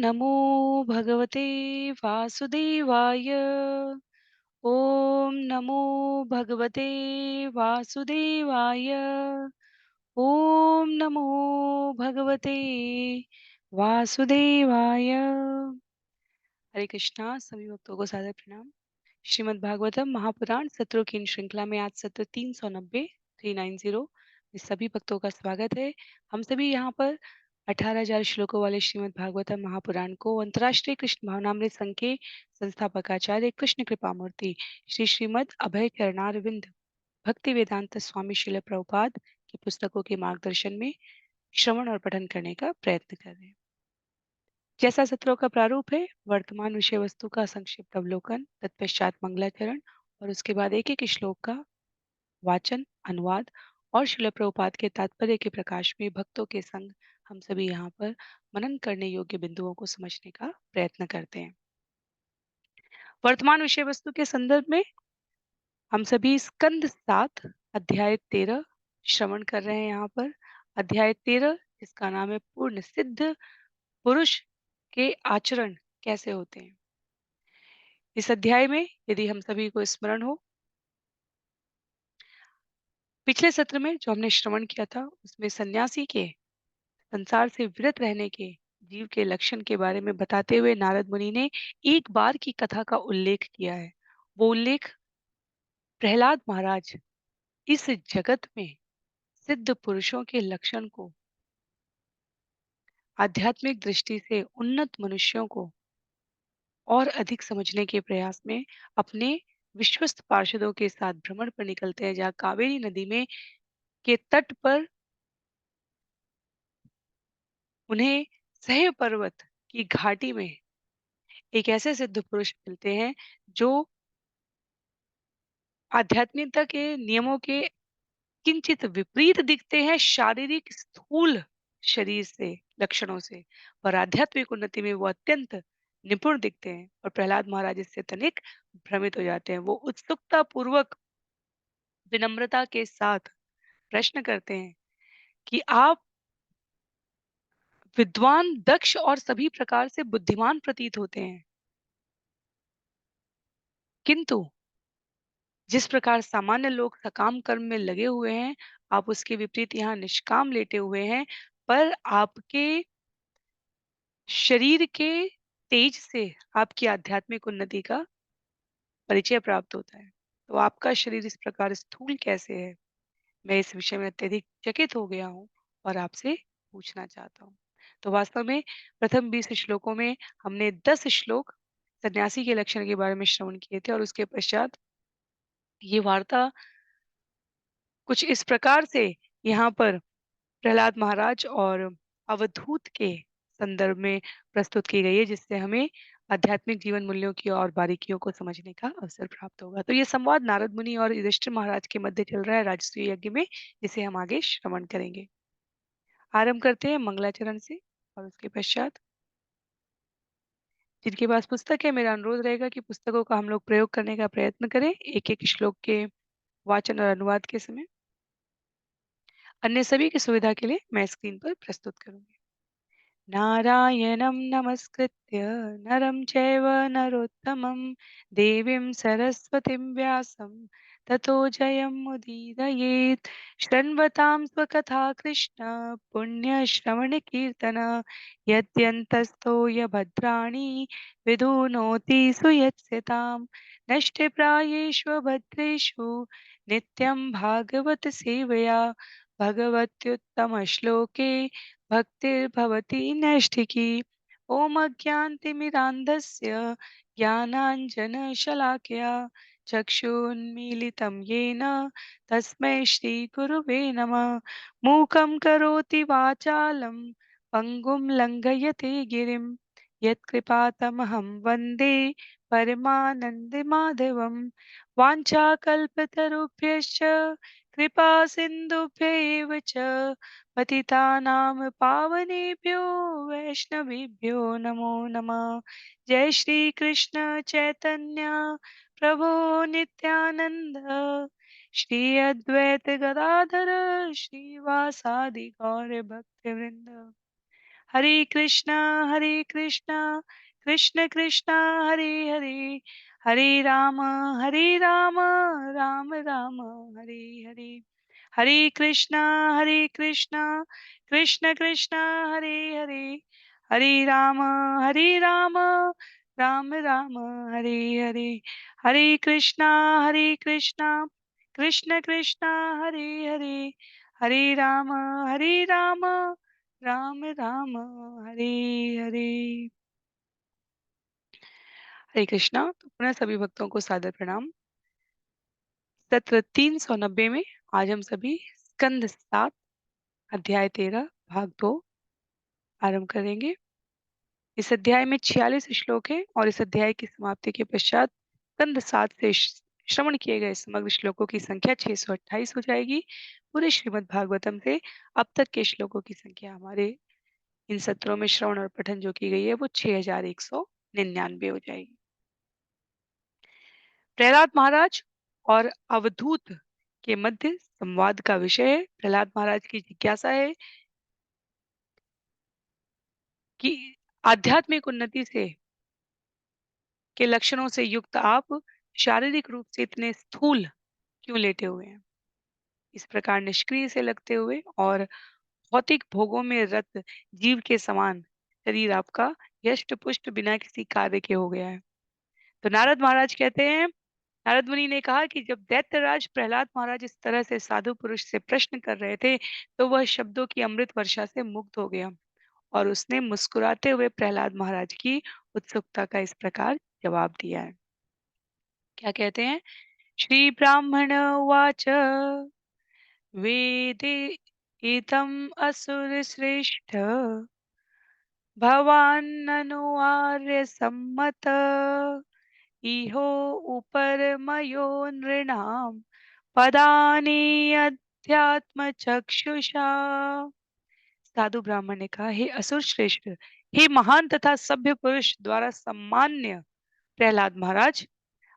नमो भगवते वासुदेवाय। ॐ नमो भगवते वासुदेवाय। ॐ नमो भगवते वासुदेवाय। हरे कृष्णा, सभी भक्तों को सादर प्रणाम। श्रीमद् भागवतम महापुराण सत्रों की इन श्रृंखला में आज सत्र 390 390 में सभी भक्तों का स्वागत है। हम सभी यहाँ पर 18,000 श्लोकों वाले श्रीमद् भागवतम महापुराण को अंतर्राष्ट्रीय कृष्ण भावनामृत संघ के संस्थापक आचार्य कृष्ण कृपा मूर्ति श्री श्रीमद् अभय चरणारविंद भक्ति वेदांत स्वामी शिल प्रभुपाद की पुस्तकों के मार्गदर्शन में श्रवण और पठन करने का प्रयत्न कर रहे हैं। जैसा सत्रों का प्रारूप है, वर्तमान विषय वस्तु का संक्षिप्त अवलोकन, तत्पश्चात मंगलाचरण और उसके बाद एक एक श्लोक का वाचन, अनुवाद और शिल प्रभुपाद के तात्पर्य के प्रकाश में भक्तों के संग हम सभी यहाँ पर मनन करने योग्य बिंदुओं को समझने का प्रयत्न करते हैं। वर्तमान विषय वस्तु के संदर्भ में हम सभी स्कंद 7 अध्याय 13 श्रवण कर रहे हैं। यहाँ पर अध्याय 13 जिसका नाम है पूर्ण सिद्ध पुरुष के आचरण कैसे होते हैं। इस अध्याय में यदि हम सभी को स्मरण हो, पिछले सत्र में जो हमने श्रवण किया था उसमें सन्यासी के संसार से विरत रहने के जीव के लक्षण के बारे में बताते हुए नारद मुनि ने एक बार की कथा का उल्लेख किया है। वो उल्लेख प्रहलाद महाराज इस जगत में सिद्ध पुरुषों के लक्षण को आध्यात्मिक दृष्टि से उन्नत मनुष्यों को और अधिक समझने के प्रयास में अपने विश्वस्त पार्षदों के साथ भ्रमण पर निकलते हैं, जहाँ कावेरी नदी में के तट पर उन्हें सह्य पर्वत की घाटी में एक ऐसे सिद्ध पुरुष मिलते हैं जो आध्यात्मिकता के नियमों के किंचित विपरीत दिखते हैं, शारीरिक स्थूल शरीर से लक्षणों से, पर आध्यात्मिक उन्नति में वो अत्यंत निपुण दिखते हैं। और प्रहलाद महाराज इससे तनिक भ्रमित हो जाते हैं। वो उत्सुकता पूर्वक विनम्रता के साथ प्रश्न करते हैं कि आप विद्वान, दक्ष और सभी प्रकार से बुद्धिमान प्रतीत होते हैं, किंतु जिस प्रकार सामान्य लोग सकाम कर्म में लगे हुए हैं, आप उसके विपरीत यहाँ निष्काम लेटे हुए हैं। पर आपके शरीर के तेज से आपकी आध्यात्मिक उन्नति का परिचय प्राप्त होता है। तो आपका शरीर इस प्रकार स्थूल कैसे है? मैं इस विषय में अत्यधिक चकित हो गया हूँ और आपसे पूछना चाहता हूँ। तो वास्तव में प्रथम 20 श्लोकों में हमने 10 श्लोक सन्यासी के लक्षण के बारे में श्रवण किए थे और उसके पश्चात ये वार्ता कुछ इस प्रकार से यहाँ पर प्रहलाद महाराज और अवधूत के संदर्भ में प्रस्तुत की गई है, जिससे हमें आध्यात्मिक जीवन मूल्यों की और बारीकियों को समझने का अवसर प्राप्त होगा। तो ये संवाद नारद मुनि और युधिष्ठिर महाराज के मध्य चल रहा है राजसूय यज्ञ में, जिसे हम आगे श्रवण करेंगे। आरंभ करते हैं मंगलाचरण से और उसके पश्चात जिनके पास पुस्तक है, मेरा अनुरोध रहेगा कि पुस्तकों का हम लोग प्रयोग करने का प्रयत्न करें एक एक श्लोक के वाचन और अनुवाद के समय। अन्य सभी की सुविधा के लिए मैं स्क्रीन पर प्रस्तुत करूंगी। नारायणं नमस्कृत्य नरं चैव नरोत्तमं देवीं सरस्वतीं व्यासं ततो जयमुदीरयेत्। शृण्वतां स्वकथा कृष्ण पुण्यश्रवणकीर्तन यद्यन्तस्थो यभद्राणि विधुनोति सुयत्स्यतां। नष्टप्रायेषु भद्रेषु नित्यं भागवत सेवया भगवत्युत्तमश्लोके भक्तिर्भवति नैष्ठिकी। ॐ अज्ञानतिमिरान्धस्य ज्ञानाञ्जनशलाकया चक्षुन्मीलितं येन तस्मै श्रीगुरुवे नमः। मूकं करोति वाचालं पङ्गुं लङ्घयते गिरिं यत्कृपातमहं वन्दे परमानन्दमाधवं। वाञ्छाकल्पतरुभ्यश्च कृपा सिन्धुभ्य एव च पतितानां पावनेभ्यो वैष्णवेभ्यो नमो नमः। जय श्री कृष्ण चैतन्य प्रभु नित्यानंद श्री अद्वैत गदाधर श्रीवासादि गौर भक्तवृंद। हरे कृष्णा कृष्ण कृष्णा हरे हरे, हरे राम राम राम हरे हरे। हरे कृष्णा कृष्ण कृष्णा हरे हरे, हरे राम राम राम हरे हरे। हरे कृष्णा कृष्ण कृष्णा हरे हरे, हरे राम राम राम हरे हरे। हरे कृष्णा। तो पुनः सभी भक्तों को सादर प्रणाम। सत्र 390 में आज हम सभी स्कंद 7 अध्याय 13 भाग 2 आरंभ करेंगे। इस अध्याय में 46 श्लोक हैं और इस अध्याय की समाप्ति के पश्चात स्कंद 7 से श्रवण किए गए समग्र श्लोकों की संख्या 628 हो जाएगी। पूरे श्रीमद् भागवतम से अब तक के श्लोकों की संख्या हमारे इन सत्रों में श्रवण और पठन जो की गई है वो 6199 हो जाएगी। प्रहलाद महाराज और अवधूत के मध्य संवाद का विषय है। प्रहलाद महाराज की जिज्ञासा है कि आध्यात्मिक उन्नति से के लक्षणों से युक्त आप शारीरिक रूप से इतने स्थूल क्यों लेटे हुए हैं? इस प्रकार निष्क्रिय से लगते हुए और भौतिक भोगों में रत जीव के समान शरीर आपका यष्ट पुष्ट बिना किसी कार्य के हो गया है। तो नारद महाराज कहते हैं, नारद मुनि ने कहा कि जब दैत्यराज प्रहलाद महाराज इस तरह से साधु पुरुष से प्रश्न कर रहे थे तो वह शब्दों की अमृत वर्षा से मुग्ध हो गया और उसने मुस्कुराते हुए प्रहलाद महाराज की उत्सुकता का इस प्रकार जवाब दिया है। क्या कहते हैं? श्री ब्राह्मण उवाच वेदे इदम् असुर श्रेष्ठ भवान्ननु आर्य सम्मत इहो उपरमयो नृणां पदानि अध्यात्म चक्षुषा। साधु ब्राह्मण ने कहा, हे असुर श्रेष्ठ, हे महान तथा सभ्य पुरुष द्वारा सम्मान्य प्रहलाद महाराज,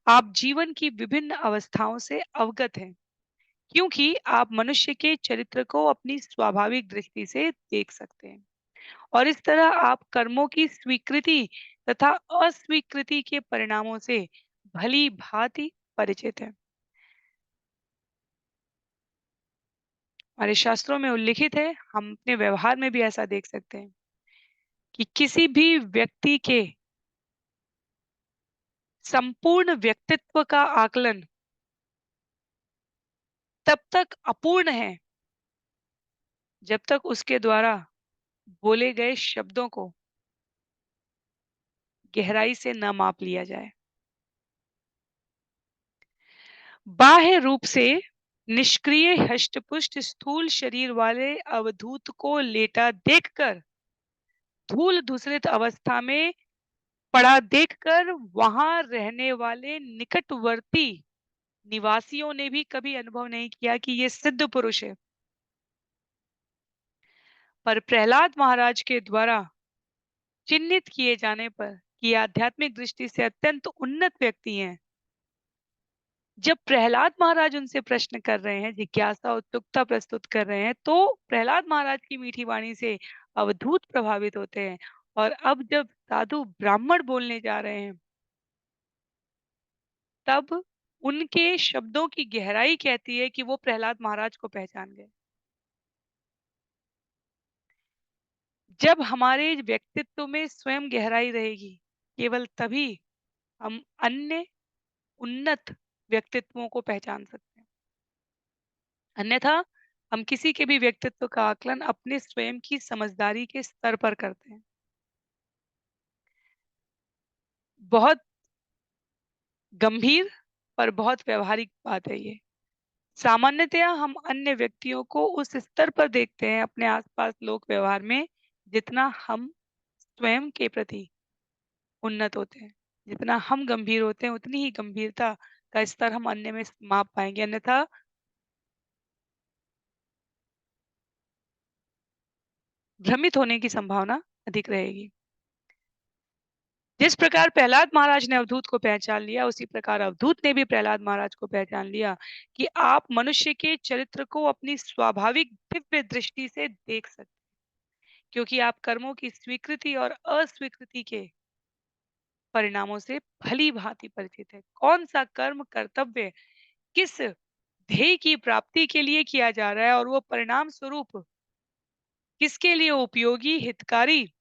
आप जीवन की विभिन्न अवस्थाओं से अवगत हैं क्योंकि आप मनुष्य के चरित्र को अपनी स्वाभाविक दृष्टि से देख सकते हैं और इस तरह आप कर्मों की स्वीकृति तथा अस्वीकृति के परिणामों से भली भांति परिचित हैं। हमारे शास्त्रों में उल्लिखित है, हम अपने व्यवहार में भी ऐसा देख सकते हैं कि किसी भी व्यक्ति के संपूर्ण व्यक्तित्व का आकलन तब तक अपूर्ण है जब तक उसके द्वारा बोले गए शब्दों को गहराई से न माप लिया जाए। बाह्य रूप से निष्क्रिय हष्टपुष्ट स्थूल शरीर वाले अवधूत को लेटा देखकर, धूल धूसरित अवस्था में पड़ा देखकर वहां रहने वाले निकटवर्ती निवासियों ने भी कभी अनुभव नहीं किया कि ये सिद्ध पुरुष है। पर प्रहलाद महाराज के द्वारा चिन्हित किए जाने पर कि आध्यात्मिक दृष्टि से अत्यंत उन्नत व्यक्ति हैं, जब प्रहलाद महाराज उनसे प्रश्न कर रहे हैं, जिज्ञासा उत्सुकता प्रस्तुत कर रहे हैं, तो प्रहलाद महाराज की मीठी वाणी से अवधूत प्रभावित होते हैं और अब जब साधु ब्राह्मण बोलने जा रहे हैं तब उनके शब्दों की गहराई कहती है कि वो प्रहलाद महाराज को पहचान गए। जब हमारे व्यक्तित्व में स्वयं गहराई रहेगी, केवल तभी हम अन्य उन्नत व्यक्तित्वों को पहचान सकते हैं। अन्यथा हम किसी के भी व्यक्तित्व का आकलन अपने स्वयं की समझदारी के स्तर पर करते हैं। बहुत गंभीर पर बहुत व्यवहारिक बात है ये। सामान्यतया हम अन्य व्यक्तियों को उस स्तर पर देखते हैं अपने आसपास लोक व्यवहार में जितना हम स्वयं के प्रति उन्नत होते हैं। जितना हम गंभीर होते हैं उतनी ही गंभीरता का स्तर हम अन्य में माप पाएंगे, अन्यथा भ्रमित होने की संभावना अधिक रहेगी। जिस प्रकार प्रहलाद महाराज ने अवधूत को पहचान लिया, उसी प्रकार अवधूत ने भी प्रहलाद महाराज को पहचान लिया कि आप मनुष्य के चरित्र को अपनी स्वाभाविक दिव्य दृष्टि से देख सकते हैं। क्योंकि आप कर्मों की स्वीकृति और अस्वीकृति के परिणामों से भली भांति परिचित है। कौन सा कर्म कर्तव्य किस ध्येय की प्राप्ति के लिए किया जा रहा है और वो परिणाम स्वरूप किसके लिए उपयोगी, हितकारी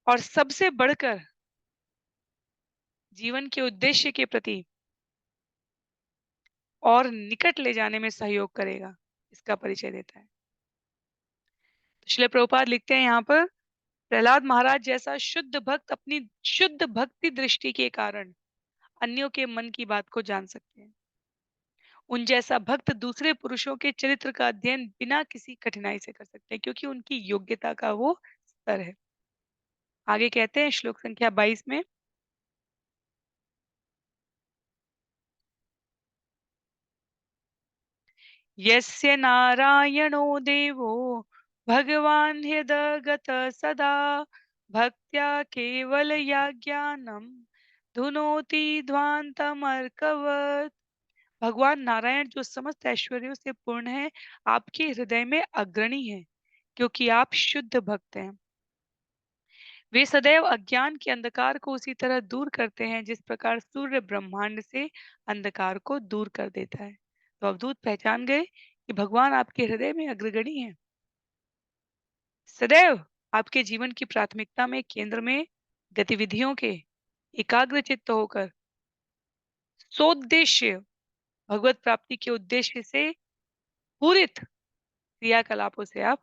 और सबसे बढ़कर जीवन के उद्देश्य के प्रति और निकट ले जाने में सहयोग करेगा, इसका परिचय देता है। तो श्रील प्रभुपाद लिखते हैं यहाँ पर, प्रहलाद महाराज जैसा शुद्ध भक्त अपनी शुद्ध भक्ति दृष्टि के कारण अन्यों के मन की बात को जान सकते हैं। उन जैसा भक्त दूसरे पुरुषों के चरित्र का अध्ययन बिना किसी कठिनाई से कर सकते हैं, क्योंकि उनकी योग्यता का वो स्तर है। आगे कहते हैं श्लोक संख्या 22 में, यस्य नारायणो देवो भगवान् ह्यदगत सदा भक्त्या केवलया ज्ञानम् धुनोति ध्वान्तमर्कवत्। भगवान नारायण जो समस्त ऐश्वर्यों से पूर्ण है, आपके हृदय में अग्रणी है, क्योंकि आप शुद्ध भक्त हैं। वे सदैव अज्ञान के अंधकार को उसी तरह दूर करते हैं जिस प्रकार सूर्य ब्रह्मांड से अंधकार को दूर कर देता है। तो अवधूत पहचान गए कि भगवान आपके हृदय में अग्रगणी है, सदैव आपके जीवन की प्राथमिकता में, केंद्र में, गतिविधियों के एकाग्र चित्त होकर सोद्देश्य भगवत प्राप्ति के उद्देश्य से पूरित क्रियाकलापों से आप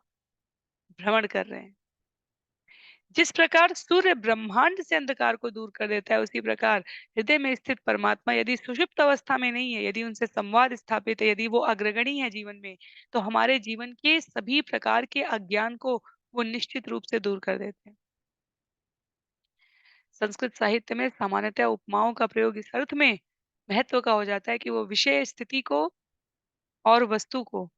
भ्रमण कर रहे हैं। जिस प्रकार सूर्य ब्रह्मांड से अंधकार को दूर कर देता है, उसी प्रकार हृदय में स्थित परमात्मा यदि सुषुप्त अवस्था में नहीं है, यदि उनसे संवाद स्थापित है, यदि वो अग्रगणी है जीवन में, तो हमारे जीवन के सभी प्रकार के अज्ञान को वो निश्चित रूप से दूर कर देते हैं। संस्कृत साहित्य में सामान्यतः उपमाओं का प्रयोग इस अर्थ में महत्व का हो जाता है कि वो विषय स्थिति को और वस्तु को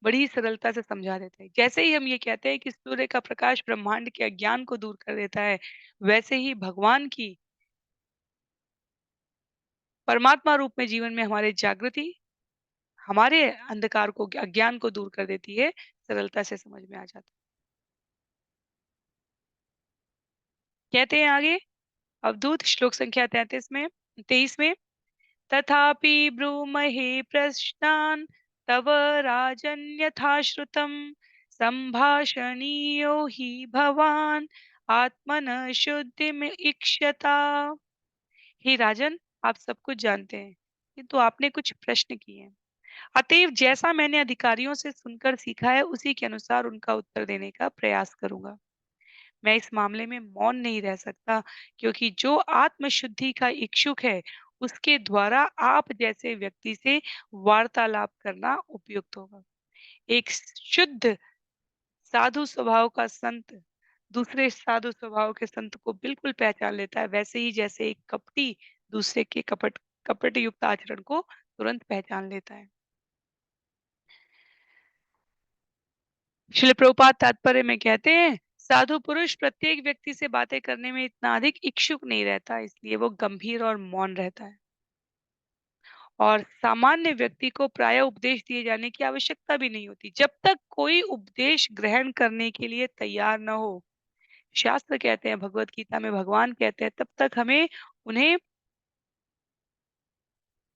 बड़ी सरलता से समझा देते हैं। जैसे ही हम ये कहते हैं कि सूर्य का प्रकाश ब्रह्मांड के अज्ञान को दूर कर देता है, वैसे ही भगवान की परमात्मा रूप में जीवन में हमारे जागृति, हमारे अंधकार को, अज्ञान को दूर कर देती है, सरलता से समझ में आ जाता है। कहते हैं आगे अवधूत श्लोक संख्या 33 में 23 में, तथापि ब्रूमहे प्रश्नान् तव राजन् यथा श्रुतं सम्भाषणीयो हि भवान् आत्मन शुद्धिम इक्षता। हे राजन, आप सब कुछ जानते हैं, किंतु आपने कुछ प्रश्न किए हैं। अतएव जैसा मैंने अधिकारियों से सुनकर सीखा है, उसी के अनुसार उनका उत्तर देने का प्रयास करूंगा। मैं इस मामले में मौन नहीं रह सकता, क्योंकि जो आत्मशुद्धि का इच्छुक है, उसके द्वारा आप जैसे व्यक्ति से वार्तालाप करना उपयुक्त होगा। एक शुद्ध साधु स्वभाव का संत दूसरे साधु स्वभाव के संत को बिल्कुल पहचान लेता है, वैसे ही जैसे एक कपटी दूसरे के कपट युक्त आचरण को तुरंत पहचान लेता है। श्रील प्रभुपाद तात्पर्य में कहते हैं, साधु पुरुष प्रत्येक व्यक्ति से बातें करने में इतना अधिक इच्छुक नहीं रहता, इसलिए वो गंभीर और मौन रहता है। और सामान्य व्यक्ति को प्राय उपदेश दिए जाने की आवश्यकता भी नहीं होती, जब तक कोई उपदेश ग्रहण करने के लिए तैयार न हो। शास्त्र कहते हैं, भगवत गीता में भगवान कहते हैं, तब तक हमें उन्हें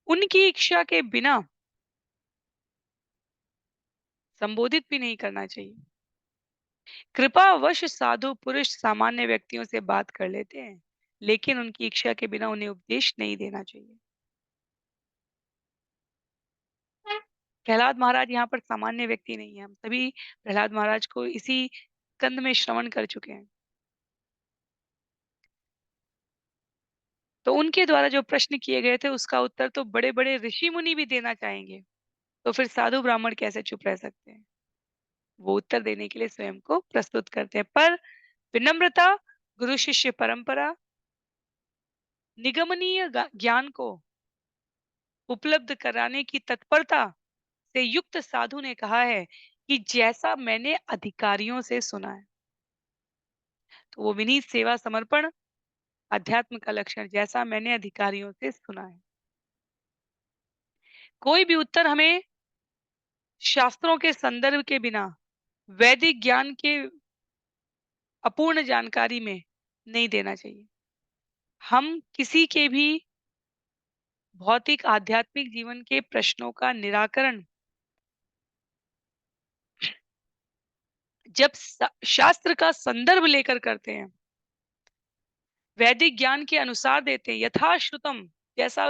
उनकी इच्छा के बिना संबोधित भी नहीं करना चाहिए। कृपावश साधु पुरुष सामान्य व्यक्तियों से बात कर लेते हैं, लेकिन उनकी इच्छा के बिना उन्हें उपदेश नहीं देना चाहिए। प्रहलाद महाराज यहाँ पर सामान्य व्यक्ति नहीं है, हम सभी प्रहलाद महाराज को इसी कंद में श्रवण कर चुके हैं। तो उनके द्वारा जो प्रश्न किए गए थे, उसका उत्तर तो बड़े बड़े ऋषि मुनि भी देना चाहेंगे, तो फिर साधु ब्राह्मण कैसे चुप रह सकते हैं? वो उत्तर देने के लिए स्वयं को प्रस्तुत करते हैं। पर विनम्रता, गुरु शिष्य परंपरा, निगमनीय ज्ञान को उपलब्ध कराने की तत्परता से युक्त साधु ने कहा है कि जैसा मैंने अधिकारियों से सुना है। तो वो विनीत सेवा समर्पण अध्यात्म का लक्षण, जैसा मैंने अधिकारियों से सुना है। कोई भी उत्तर हमें शास्त्रों के संदर्भ के बिना, वैदिक ज्ञान के अपूर्ण जानकारी में नहीं देना चाहिए। हम किसी के भी भौतिक आध्यात्मिक जीवन के प्रश्नों का निराकरण जब शास्त्र का संदर्भ लेकर करते हैं, वैदिक ज्ञान के अनुसार देते हैं, यथाश्रुतम, जैसा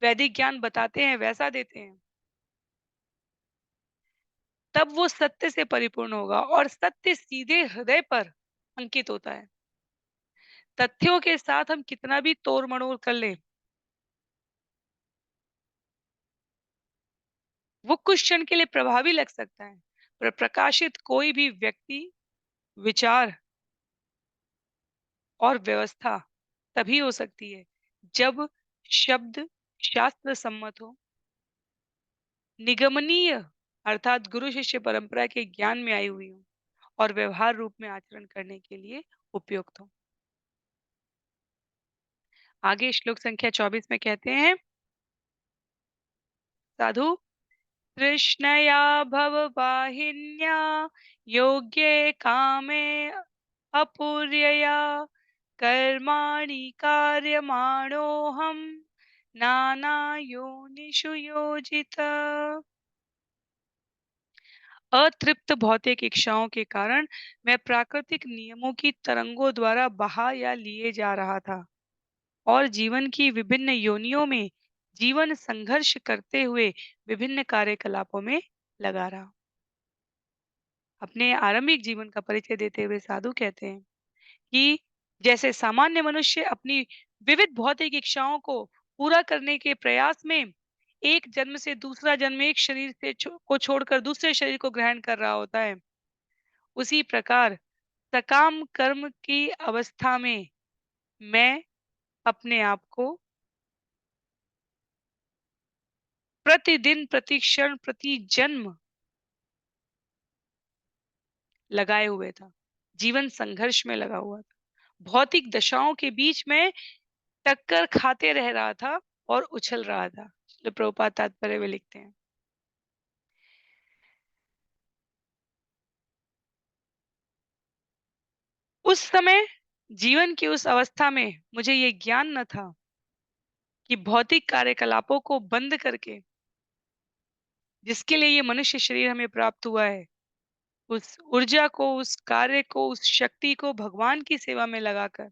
वैदिक ज्ञान बताते हैं वैसा देते हैं, तब वो सत्य से परिपूर्ण होगा और सत्य सीधे हृदय पर अंकित होता है। तथ्यों के साथ हम कितना भी तोड़ मड़ोड़ कर लें, वो कुछ क्षण के लिए प्रभावी लग सकता है, पर प्रकाशित कोई भी व्यक्ति, विचार और व्यवस्था तभी हो सकती है जब शब्द शास्त्र सम्मत हो, निगमनीय अर्थात गुरु शिष्य परंपरा के ज्ञान में आई हुई हो और व्यवहार रूप में आचरण करने के लिए उपयुक्त हो। आगे श्लोक संख्या 24 में कहते हैं, साधु तृष्णया भववाहिन्या योग्ये कामे अपूर्यया कर्माणि कार्यमाणोऽहं नानायोनिषु योजितः। अतृप्त भौतिक इच्छाओं के कारण मैं प्राकृतिक नियमों की तरंगों द्वारा बहा या लिए जा रहा था और जीवन की विभिन्न योनियों में जीवन संघर्ष करते हुए विभिन्न कार्यकलापों में लगा रहा। अपने आरंभिक जीवन का परिचय देते हुए साधु कहते हैं कि जैसे सामान्य मनुष्य अपनी विविध भौतिक इच्छाओं को पूरा करने के प्रयास में एक जन्म से दूसरा जन्म, एक शरीर से को छोड़कर दूसरे शरीर को ग्रहण कर रहा होता है, उसी प्रकार सकाम कर्म की अवस्था में मैं अपने आप को प्रतिदिन, प्रतिक्षण, प्रति जन्म लगाए हुए था। जीवन संघर्ष में लगा हुआ था। भौतिक दशाओं के बीच में टक्कर खाते रह रहा था और उछल रहा था। श्रील प्रभुपाद तात्पर्य में लिखते हैं। उस समय जीवन की उस अवस्था में मुझे ये ज्ञान न था कि भौतिक कार्यकलापों को बंद करके जिसके लिए ये मनुष्य शरीर हमें प्राप्त हुआ है, उस ऊर्जा को, उस कार्य को, उस शक्ति को भगवान की सेवा में लगाकर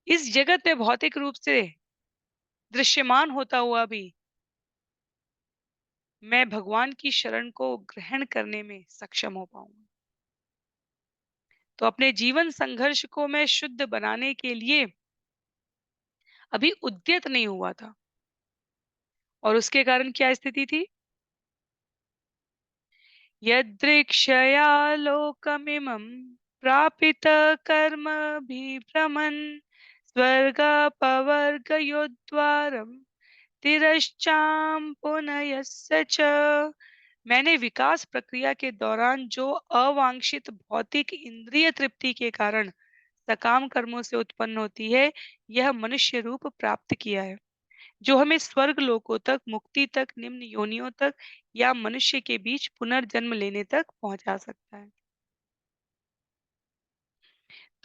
इस जगत में भौतिक रूप से दृश्यमान होता हुआ भी मैं भगवान की शरण को ग्रहण करने में सक्षम हो पाऊंगा। तो अपने जीवन संघर्ष को मैं शुद्ध बनाने के लिए अभी उद्यत नहीं हुआ था और उसके कारण क्या स्थिति थी? यदृक्षया लोकमिमं प्रापित कर्मभिभ्रमन् स्वर्गापवर्गयोद्वारं तिरश्चाम पुनयस्य च। मैंने विकास प्रक्रिया के दौरान जो अवांछित भौतिक इंद्रिय तृप्ति के कारण सकाम कर्मों से उत्पन्न होती है, यह मनुष्य रूप प्राप्त किया है, जो हमें स्वर्ग लोकों तक, मुक्ति तक, निम्न योनियों तक या मनुष्य के बीच पुनर्जन्म लेने तक पहुंचा सकता है।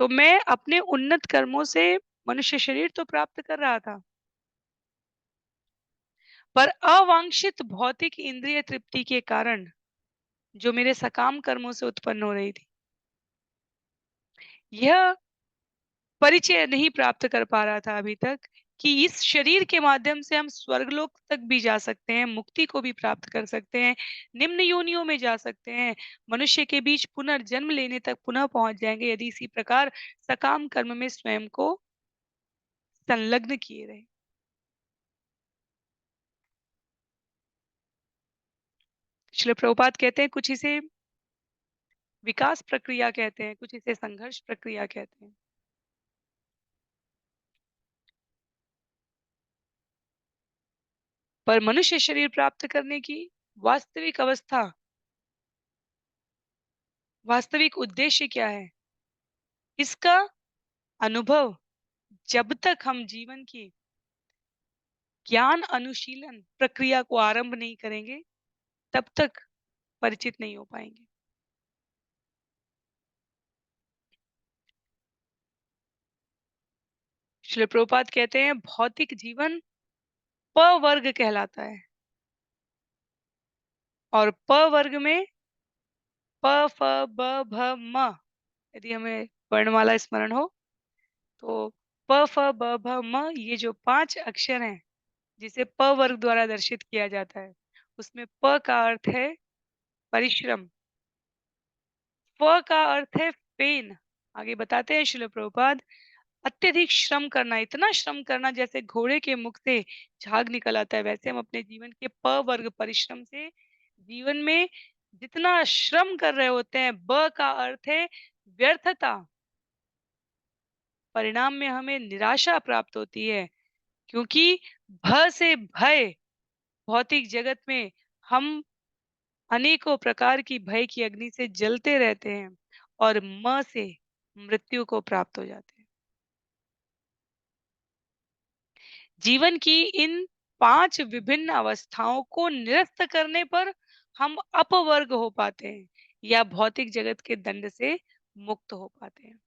तो मैं अपने उन्नत कर्मों से मनुष्य शरीर तो प्राप्त कर रहा था, पर अवांछित भौतिक इंद्रिय तृप्ति के कारण जो मेरे सकाम कर्मों से उत्पन्न हो रही थी, यह परिचय नहीं प्राप्त कर पा रहा था अभी तक कि इस शरीर के माध्यम से हम स्वर्गलोक तक भी जा सकते हैं, मुक्ति को भी प्राप्त कर सकते हैं, निम्न योनियों में जा सकते हैं, मनुष्य के बीच पुनर्जन्म लेने तक पुनः पहुंच जाएंगे यदि इसी प्रकार सकाम कर्म में स्वयं को संलग्न किए रहे। श्रील प्रभुपाद कहते हैं कुछ इसे विकास प्रक्रिया कहते हैं, कुछ इसे संघर्ष प्रक्रिया कहते हैं। पर मनुष्य शरीर प्राप्त करने की वास्तविक अवस्था, वास्तविक उद्देश्य क्या है? इसका अनुभव जब तक हम जीवन की ज्ञान अनुशीलन प्रक्रिया को आरंभ नहीं करेंगे, तब तक परिचित नहीं हो पाएंगे। श्रील प्रभुपाद कहते हैं भौतिक जीवन प वर्ग कहलाता है, और प वर्ग में प, फ, ब, भ, म, यदि हमें वर्णमाला स्मरण हो तो प, फ, ब, भ, म, ये जो 5 अक्षर हैं जिसे प वर्ग द्वारा दर्शित किया जाता है, उसमें प का अर्थ है परिश्रम, फ का अर्थ है पेन। आगे बताते हैं श्रील प्रभुपाद, अत्यधिक श्रम करना, इतना श्रम करना जैसे घोड़े के मुख से झाग निकल आता है, वैसे हम अपने जीवन के प वर्ग परिश्रम से जीवन में जितना श्रम कर रहे होते हैं। ब का अर्थ है व्यर्थता, परिणाम में हमें निराशा प्राप्त होती है, क्योंकि भ से भय, भौतिक जगत में हम अनेकों प्रकार की भय की अग्नि से जलते रहते हैं, और म से मृत्यु को प्राप्त हो जाते हैं। जीवन की इन 5 विभिन्न अवस्थाओं को निरस्त करने पर हम अपवर्ग हो पाते हैं, या भौतिक जगत के दंड से मुक्त हो पाते हैं।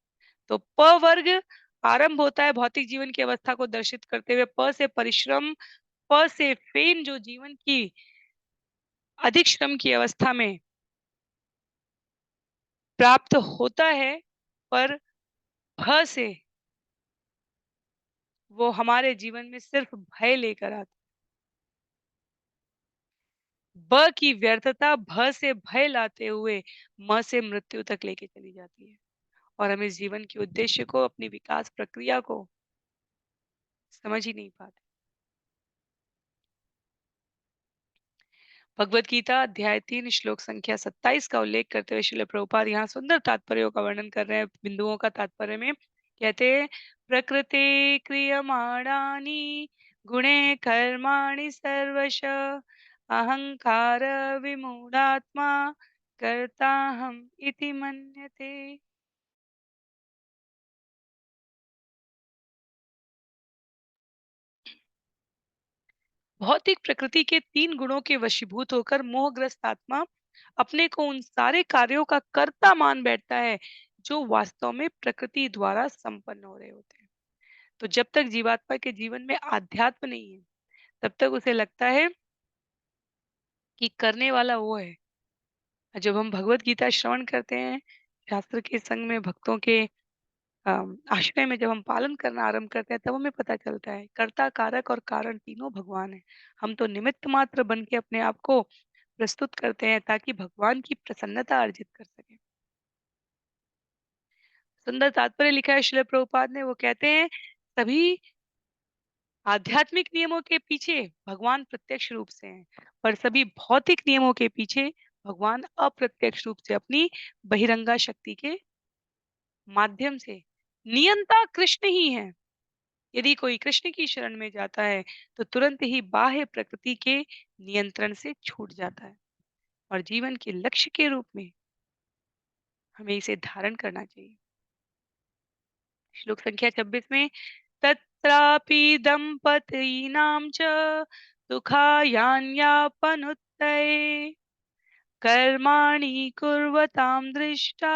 तो प वर्ग आरंभ होता है भौतिक जीवन की अवस्था को दर्शित करते हुए, प से परिश्रम, प से फेन जो जीवन की अधिक श्रम की अवस्था में प्राप्त होता है, पर भ से वो हमारे जीवन में सिर्फ भय लेकर आता है। ब की व्यर्थता भ से भय लाते हुए म से मृत्यु तक लेके चली जाती है, और हम इस जीवन के उद्देश्य को, अपनी विकास प्रक्रिया को समझ ही नहीं पाते। भगवत गीता अध्याय 3 श्लोक संख्या 27 का उल्लेख करते हुए श्रील प्रभुपाद यहाँ सुंदर तात्पर्यों का वर्णन कर रहे हैं। बिंदुओं का तात्पर्य में कहते हैं, प्रकृति क्रियमाणानि गुणे कर्माणि सर्वश अहंकार विमूढ़ात्मा कर्ताहम इति मन्यते। भौतिक प्रकृति के 3 गुणों के वशीभूत होकर मोहग्रस्त आत्मा अपने को उन सारे कार्यों का कर्ता मान बैठता है जो वास्तव में प्रकृति द्वारा संपन्न हो रहे होते हैं। तो जब तक जीवात्मा के जीवन में आध्यात्म नहीं है, तब तक उसे लगता है कि करने वाला वो है। और जब हम भगवत गीता श्रवण करते हैं, शास्त्र के संग में, भक्तों के आश्रय में जब हम पालन करना आरंभ करते हैं, तब हमें पता चलता है कर्ता, कारक और कारण तीनों भगवान है। हम तो निमित्त मात्र बन के अपने आप को प्रस्तुत करते हैं ताकि भगवान की प्रसन्नता अर्जित कर सकें। सुंदर तात्पर्य लिखा है श्रील प्रभुपाद ने, वो कहते हैं सभी आध्यात्मिक नियमों के पीछे भगवान प्रत्यक्ष रूप से हैं, पर सभी भौतिक नियमों के पीछे भगवान अप्रत्यक्ष रूप से अपनी बहिरंगा शक्ति के माध्यम से, नियंता कृष्ण ही है। यदि कोई कृष्ण की शरण में जाता है तो तुरंत ही बाह्य प्रकृति के नियंत्रण से छूट जाता है, और जीवन के लक्ष्य के रूप में हमें इसे धारण करना चाहिए। श्लोक संख्या 26 में, तत्रापि दंपतीनां च सुखायान्यापनुत्तये कर्माणि कुर्वतां दृष्टा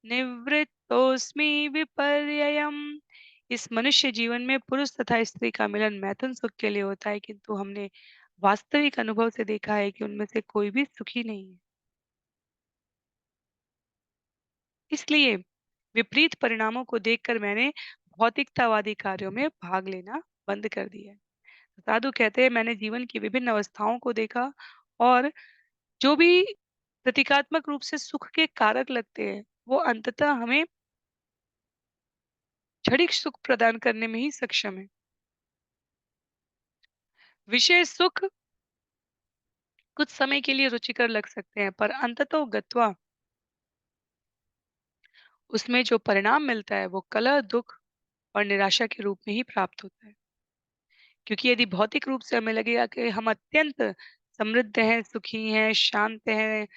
निवृत्तोऽस्मि विपर्ययम्। इस मनुष्य जीवन में पुरुष तथा स्त्री का मिलन मैथुन सुख के लिए होता है, किंतु हमने वास्तविक अनुभव से देखा है कि उनमें से कोई भी सुखी नहीं है। इसलिए विपरीत परिणामों को देखकर मैंने भौतिकतावादी कार्यों में भाग लेना बंद कर दिया है। साधु कहते हैं, मैंने जीवन की विभिन्न अवस्थाओं को देखा, और जो भी प्रतीकात्मक रूप से सुख के कारक लगते हैं, वो अंततः हमें क्षणिक सुख प्रदान करने में ही सक्षम है। विषय सुख कुछ समय के लिए रुचिकर लग सकते हैं, पर अंततो गत्वा उसमें जो परिणाम मिलता है वो कलह, दुख और निराशा के रूप में ही प्राप्त होता है। क्योंकि यदि भौतिक रूप से हमें लगेगा कि हम अत्यंत समृद्ध हैं, सुखी हैं, शांत हैं,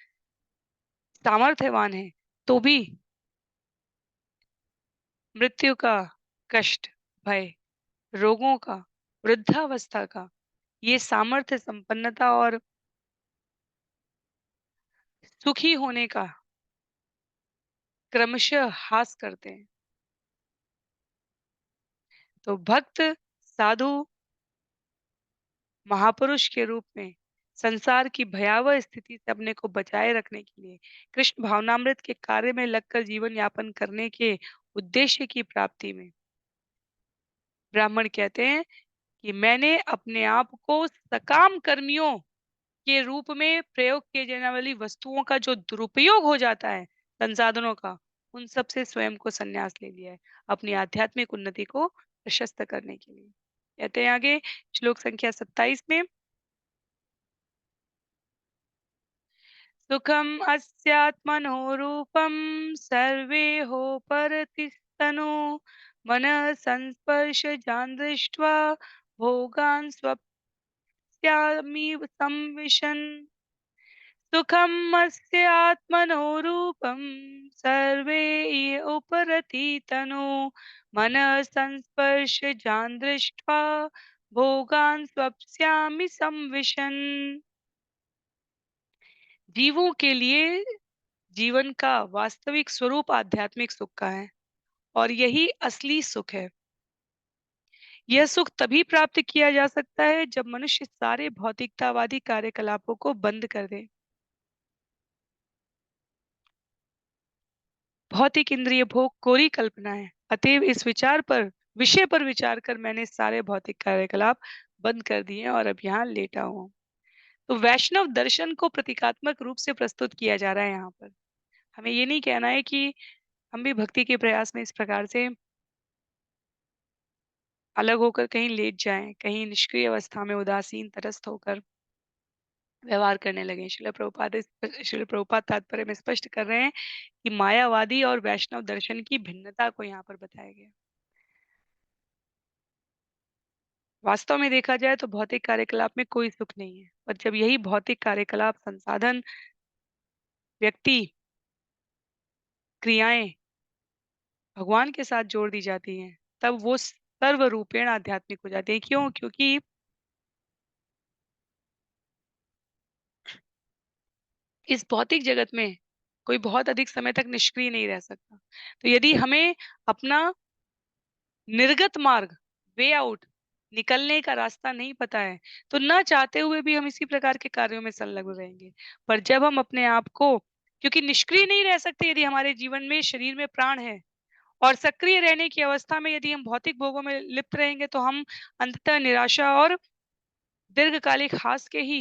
सामर्थ्यवान हैं, तो भी मृत्यु का कष्ट, भय, रोगों का वृद्धावस्था का ये सामर्थ्य, संपन्नता और सुखी होने का क्रमशः ह्रास करते हैं। तो भक्त, साधु, महापुरुष के रूप में संसार की भयावह स्थिति से अपने को बचाए रखने के लिए कृष्ण भावनामृत के कार्य में लगकर जीवन यापन करने के उद्देश्य की प्राप्ति में ब्राह्मण कहते हैं कि मैंने अपने आप को सकाम कर्मियों के रूप में प्रयोग किए जाने वाली वस्तुओं का जो दुरुपयोग हो जाता है, संसाधनों का, उन सब से स्वयं को संन्यास ले लिया है, अपनी आध्यात्मिक उन्नति को प्रशस्त करने के लिए। कहते हैं आगे श्लोक संख्या 27 में, सुखम अस्यात्मनो रूपम सर्वे हो परतिस्तनु मन संस्पर्श जान दृष्ट्वा भोगान स्वप्स्यामि संविशन। सुखमस्य आत्मनो रूपं सर्वे ये उपरति तनु मनः संस्पर्शजान् दृष्ट्वा भोगान् स्वप्स्यामि संविशन्। जीवों के लिए जीवन का वास्तविक स्वरूप आध्यात्मिक सुख का है और यही असली सुख है। यह सुख तभी प्राप्त किया जा सकता है जब मनुष्य सारे भौतिकतावादी कार्यकलापों को बंद कर दे। भौतिक इंद्रिय भोग कोरी कल्पना है, अतएव इस विषय पर विचार कर मैंने सारे भौतिक कार्यकलाप बंद कर दिए और अब यहाँ लेटा हूँ। तो वैष्णव दर्शन को प्रतीकात्मक रूप से प्रस्तुत किया जा रहा है यहाँ पर। हमें ये नहीं कहना है कि हम भी भक्ति के प्रयास में इस प्रकार से अलग होकर कहीं लेट जाएं, कहीं निष्क्रिय अवस्था में उदासीन तटस्थ होकर व्यवहार करने लगे। श्रील प्रभुपाद तात्पर्य में स्पष्ट कर रहे हैं कि मायावादी और वैष्णव दर्शन की भिन्नता को यहाँ पर बताया गया। वास्तव में देखा जाए तो भौतिक कार्यकलाप में कोई सुख नहीं है, पर जब यही भौतिक कार्यकलाप, संसाधन, व्यक्ति, क्रियाएं भगवान के साथ जोड़ दी जाती हैं, तब वो सर्वरूपेण आध्यात्मिक हो जाते हैं। क्यों? क्योंकि इस भौतिक जगत में कोई बहुत अधिक समय तक निष्क्रिय नहीं रह सकता। तो यदि हमें अपना निर्गत मार्ग, वे आउट, निकलने का रास्ता नहीं पता है, तो ना चाहते हुए भी हम इसी प्रकार के कार्यों में संलग्न रहेंगे। पर जब हम अपने आप को, क्योंकि निष्क्रिय नहीं रह सकते यदि हमारे जीवन में शरीर में प्राण है, और सक्रिय रहने की अवस्था में यदि हम भौतिक भोगों में लिप्त रहेंगे तो हम अंततः निराशा और दीर्घकालिक हास के ही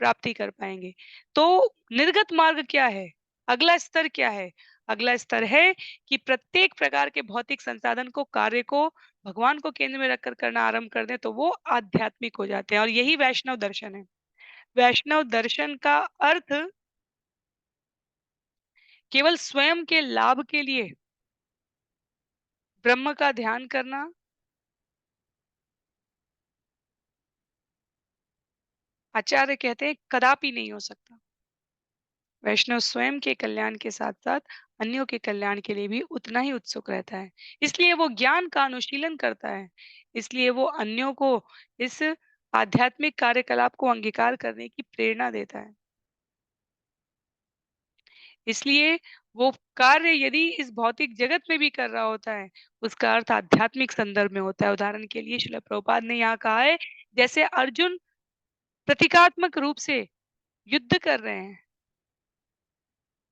प्राप्ति कर पाएंगे। तो निर्गत मार्ग क्या है? अगला स्तर क्या है? अगला स्तर है कि प्रत्येक प्रकार के भौतिक संसाधन को, कार्य को भगवान को केंद्र में रखकर करना आरंभ कर दें तो वो आध्यात्मिक हो जाते हैं, और यही वैष्णव दर्शन है। वैष्णव दर्शन का अर्थ केवल स्वयं के लाभ के लिए ब्रह्म का ध्यान करना, आचार्य कहते हैं, कदापि नहीं हो सकता। वैष्णव स्वयं के कल्याण के साथ साथ अन्यों के कल्याण के लिए भी उतना ही उत्सुक रहता है। इसलिए वो ज्ञान का अनुशीलन करता है। इसलिए वो अन्यों को इस आध्यात्मिक कार्यकलाप को अंगीकार करने की प्रेरणा देता है। इसलिए वो कार्य यदि इस भौतिक जगत में भी कर रहा होता है, उसका अर्थ आध्यात्मिक संदर्भ में होता है। उदाहरण के लिए श्रील प्रभुपाद ने यहाँ कहा है, जैसे अर्जुन प्रतीकात्मक रूप से युद्ध कर रहे हैं,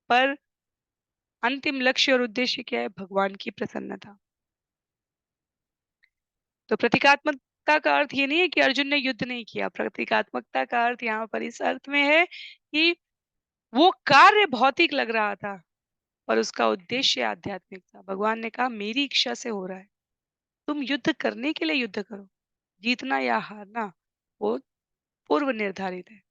पर अंतिम लक्ष्य और उद्देश्य क्या है? भगवान की प्रसन्नता। तो प्रतीकात्मकता का अर्थ ये नहीं है कि अर्जुन ने युद्ध नहीं किया। प्रतीकात्मकता का अर्थ यहाँ पर इस अर्थ में है कि वो कार्य भौतिक लग रहा था, पर उसका उद्देश्य आध्यात्मिक था। भगवान ने कहा, मेरी इच्छा से हो रहा है, तुम युद्ध करने के लिए युद्ध करो, जीतना या हारना वो पूर्व निर्धारित है।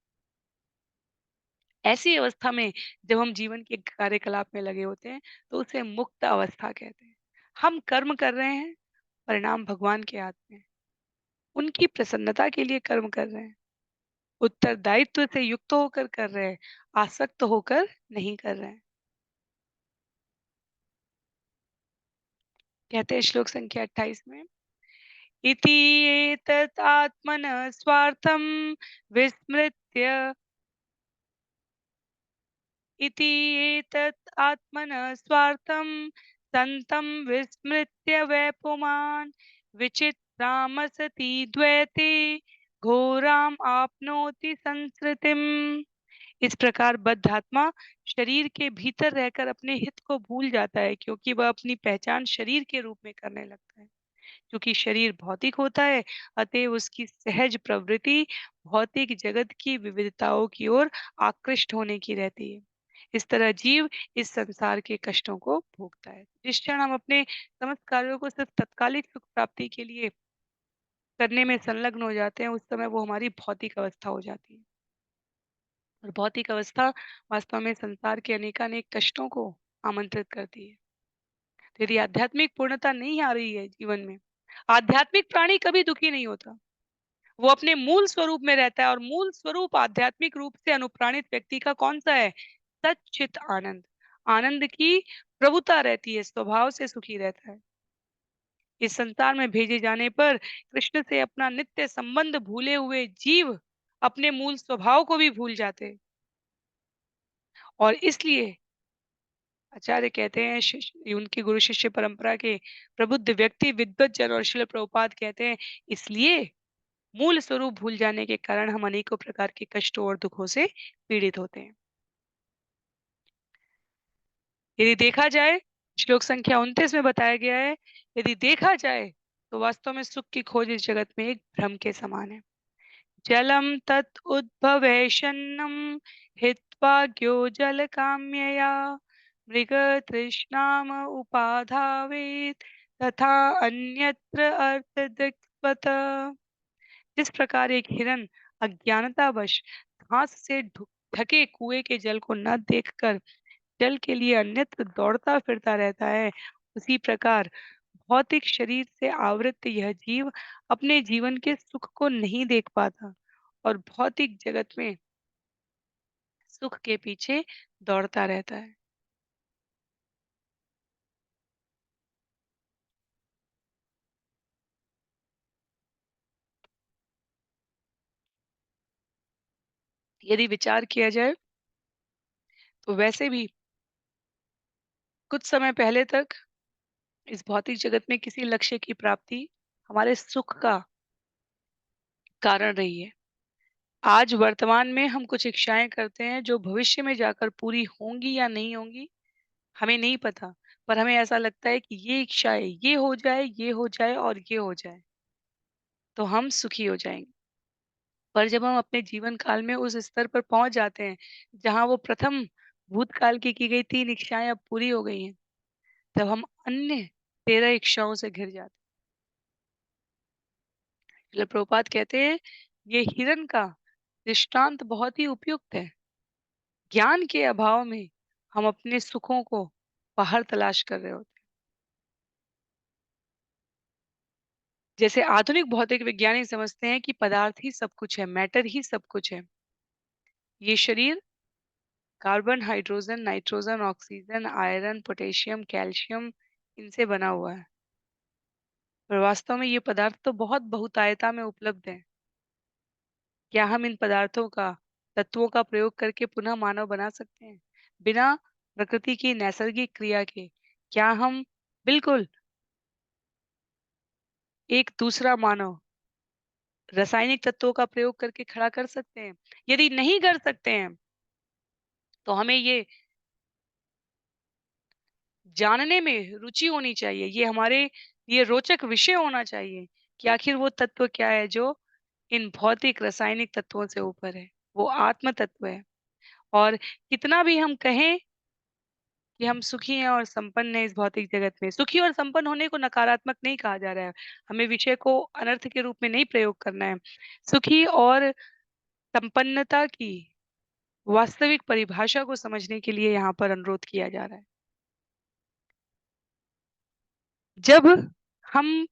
ऐसी अवस्था में जब हम जीवन के कार्यकलाप में लगे होते हैं तो उसे मुक्त अवस्था कहते हैं। हम कर्म कर रहे हैं, परिणाम भगवान के हाथ में है। उनकी प्रसन्नता के लिए कर्म कर रहे हैं, उत्तरदायित्व से युक्त होकर कर रहे हैं, आसक्त होकर नहीं कर रहे हैं। कहते हैं श्लोक संख्या 28 में, इति एतत् आत्मनः स्वार्थं विस्मृत्य इति एतत् आत्मनः स्वार्थं सन्तं विस्मृत्य वैपुमान् विचित्रामसति द्वैते घोराम आपनोति संस्कृतिम। इस प्रकार बद्धात्मा शरीर के भीतर रहकर अपने हित को भूल जाता है, क्योंकि वह अपनी पहचान शरीर के रूप में करने लगता है। क्योंकि शरीर भौतिक होता है, अतएव उसकी सहज प्रवृत्ति भौतिक जगत की विविधताओं की ओर आकृष्ट होने की रहती है। इस तरह जीव इस संसार के कष्टों को भोगता है। जिस क्षण हम अपने समस्त कार्यों को सिर्फ तत्कालिक सुख प्राप्ति के लिए करने में संलग्न हो जाते हैं, उस समय वो हमारी भौतिक अवस्था हो जाती है। और भौतिक अवस्था वास्तव में संसार के अनेकानेक कष्टों को आमंत्रित करती है। तो यदि आध्यात्मिक पूर्णता नहीं आ रही है जीवन में, आध्यात्मिक प्राणी कभी दुखी नहीं होता। वो अपने मूल स्वरूप में रहता है, और मूल स्वरूप आध्यात्मिक रूप से अनुप्राणित व्यक्ति का कौन सा है? सच्चित आनंद। आनंद की प्रभुता रहती है, स्वभाव से सुखी रहता है। इस संसार में भेजे जाने पर कृष्ण से अपना नित्य संबंध भूले हुए जीव अपने मूल स्वभाव को भी भूल जाते हैं। और इसलिए आचार्य कहते हैं, उनकी गुरु शिष्य परंपरा के प्रबुद्ध व्यक्ति विद्वत जन और शिल प्रभुपाद कहते हैं, इसलिए मूल स्वरूप भूल जाने के कारण हम अनेकों प्रकार के कष्टों और दुखों से पीड़ित होते हैं। यदि देखा जाए, श्लोक संख्या 29 में बताया गया है, यदि देखा जाए तो वास्तव में सुख की खोज इस जगत में एक भ्रम के समान है। जलम तत् उद्भवेशन्नम हित्वा ज्ञो जल काम्यया मृग तृष्णाम उपाधावेत तथा अन्यत्र अर्थदृक्पथ। जिस प्रकार एक हिरन अज्ञानतावश घास से ढके कुएं के जल को न देखकर जल के लिए अन्यत्र दौड़ता फिरता रहता है, उसी प्रकार भौतिक शरीर से आवृत यह जीव अपने जीवन के सुख को नहीं देख पाता और भौतिक जगत में सुख के पीछे दौड़ता रहता है। यदि विचार किया जाए तो वैसे भी कुछ समय पहले तक इस भौतिक जगत में किसी लक्ष्य की प्राप्ति हमारे सुख का कारण रही है। आज वर्तमान में हम कुछ इच्छाएं करते हैं जो भविष्य में जाकर पूरी होंगी या नहीं होंगी, हमें नहीं पता। पर हमें ऐसा लगता है कि ये इच्छाएं ये हो जाए, ये हो जाए और ये हो जाए, तो हम सुखी हो जाएंगे। पर जब हम अपने जीवन काल में उस स्तर पर पहुंच जाते हैं जहां वो प्रथम भूतकाल की गई 3 इच्छाएं अब पूरी हो गई हैं, तब हम अन्य 13 इच्छाओं से घिर जाते हैं। श्रील प्रभुपाद कहते हैं, ये हिरन का दृष्टांत बहुत ही उपयुक्त है। ज्ञान के अभाव में हम अपने सुखों को बाहर तलाश कर रहे होते हैं। जैसे आधुनिक भौतिक वैज्ञानिक समझते हैं कि पदार्थ ही सब कुछ है, मैटर ही सब कुछ है। ये शरीर carbon, hydrogen, nitrogen, oxygen, iron, potassium, calcium इनसे बना हुआ है। पर वास्तव में ये पदार्थ तो बहुत बहुतायता में उपलब्ध है। क्या हम इन पदार्थों का, तत्वों का प्रयोग करके पुनः मानव बना सकते हैं? बिना प्रकृति की नैसर्गिक क्रिया के क्या हम बिल्कुल एक दूसरा मानव रासायनिक तत्वों का प्रयोग करके खड़ा कर सकते हैं? यदि नहीं कर सकते हैं, तो हमें ये जानने में रुचि होनी चाहिए। ये हमारे लिए रोचक विषय होना चाहिए कि आखिर वो तत्व क्या है जो इन भौतिक रासायनिक तत्वों से ऊपर है। वो आत्म तत्व है। और कितना भी हम कहें कि हम सुखी हैं और संपन्न हैं इस भौतिक जगत में, सुखी और संपन्न होने को नकारात्मक नहीं कहा जा रहा है। हमें विषय को अनर्थ के रूप में नहीं प्रयोग करना है। सुखी और संपन्नता की वास्तविक परिभाषा को समझने के लिए यहाँ पर अनुरोध किया जा रहा है। जब हम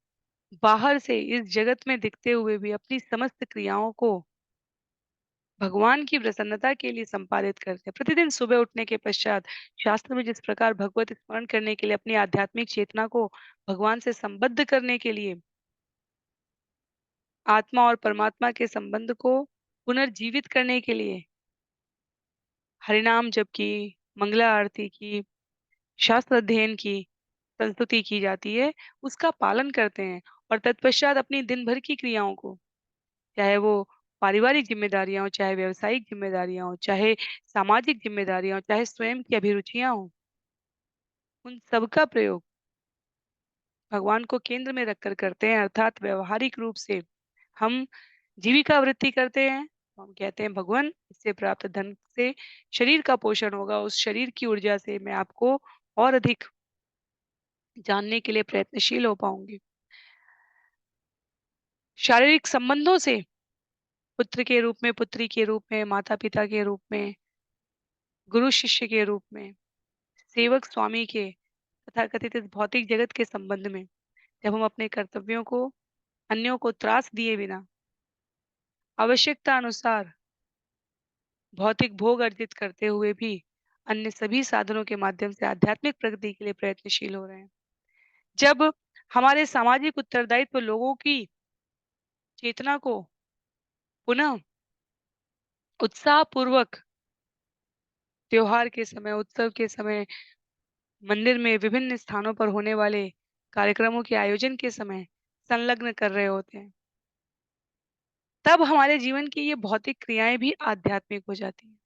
बाहर से इस जगत में दिखते हुए भी अपनी समस्त क्रियाओं को भगवान की प्रसन्नता के लिए संपादित करते हैं, प्रतिदिन सुबह उठने के पश्चात शास्त्र में जिस प्रकार भगवत स्मरण करने के लिए अपनी आध्यात्मिक चेतना को भगवान से संबद्ध करने के लिए आत्मा और परमात्मा के संबंध को पुनर्जीवित करने के लिए हरिनाम जप की, मंगला आरती की, शास्त्र अध्ययन की, संस्तुति की जाती है, उसका पालन करते हैं और तत्पश्चात अपनी दिन भर की क्रियाओं को, चाहे वो पारिवारिक ज़िम्मेदारियाँ हों, चाहे व्यावसायिक ज़िम्मेदारियाँ हों, चाहे सामाजिक ज़िम्मेदारियाँ हों, चाहे स्वयं की अभिरुचियाँ हों, उन सब का प्रयोग भगवान को केंद्र में रखकर करते हैं, अर्थात व्यावहारिक रूप से हम जीविका वृत्ति करते हैं। तो हम कहते हैं भगवान इससे प्राप्त धन से शरीर का पोषण होगा, उस शरीर की ऊर्जा से मैं आपको और अधिक जानने के लिए प्रयत्नशील हो पाऊँगी। शारीरिक संबंधों से पुत्र के रूप में, पुत्री के रूप में, माता-पिता के रूप में, गुरु शिष्य के रूप में, सेवक स्वामी के तथाकथित इस भौतिक जगत के संबंध में, जब हम अपने कर्तव्यों को अन्यों को त्रास दिए बिना आवश्यकता अनुसार भौतिक भोग अर्जित करते हुए भी अन्य सभी साधनों के माध्यम से आध्यात्मिक प्रगति के लिए प्रयत्नशील हो रहे हैं। जब हमारे सामाजिक उत्तरदायित्व लोगों की चेतना को पुनः उत्साहपूर्वक त्योहार के समय, उत्सव के समय, मंदिर में विभिन्न स्थानों पर होने वाले कार्यक्रमों के आयोजन के समय संलग्न कर रहे होते हैं, तब हमारे जीवन की ये भौतिक क्रियाएं भी आध्यात्मिक हो जाती हैं।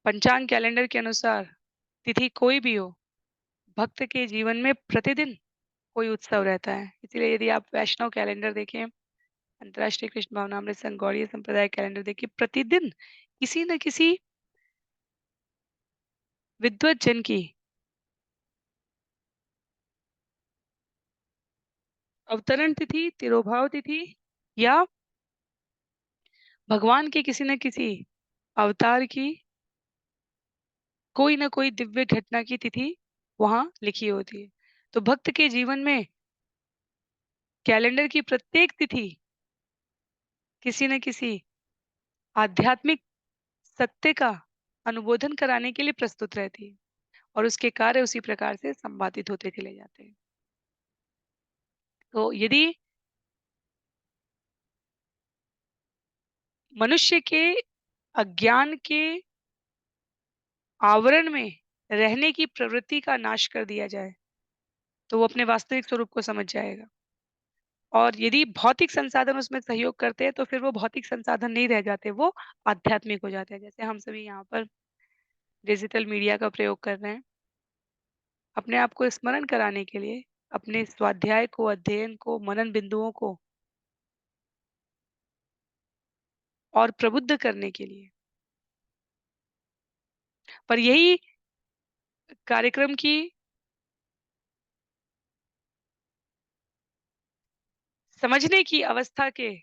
पंचांग कैलेंडर के अनुसार तिथि कोई भी हो, भक्त के जीवन में प्रतिदिन कोई उत्सव रहता है। इसीलिए यदि आप वैष्णव कैलेंडर देखें, अंतर्राष्ट्रीय कृष्ण भावनामृत संघ गौड़ीय संप्रदाय कैलेंडर देखिए, प्रतिदिन किसी न किसी विद्वत जन की अवतरण तिथि, तिरोभाव तिथि या भगवान के किसी न किसी अवतार की कोई न कोई दिव्य घटना की तिथि वहाँ लिखी होती है। तो भक्त के जीवन में कैलेंडर की प्रत्येक तिथि किसी न किसी आध्यात्मिक सत्य का अनुबोधन कराने के लिए प्रस्तुत रहती है और उसके कार्य उसी प्रकार से संपादित होते चले जाते हैं। तो यदि मनुष्य के अज्ञान के आवरण में रहने की प्रवृत्ति का नाश कर दिया जाए, तो वो अपने वास्तविक स्वरूप को समझ जाएगा। और यदि भौतिक संसाधन उसमें सहयोग करते हैं, तो फिर वो भौतिक संसाधन नहीं रह जाते, वो आध्यात्मिक हो जाते हैं। जैसे हम सभी यहाँ पर डिजिटल मीडिया का प्रयोग कर रहे हैं, अपने आप को स्मरण कराने के लिए, अपने स्वाध्याय को, अध्ययन को, मनन बिंदुओं को और प्रबुद्ध करने के लिए। पर यही कार्यक्रम की समझने की अवस्था के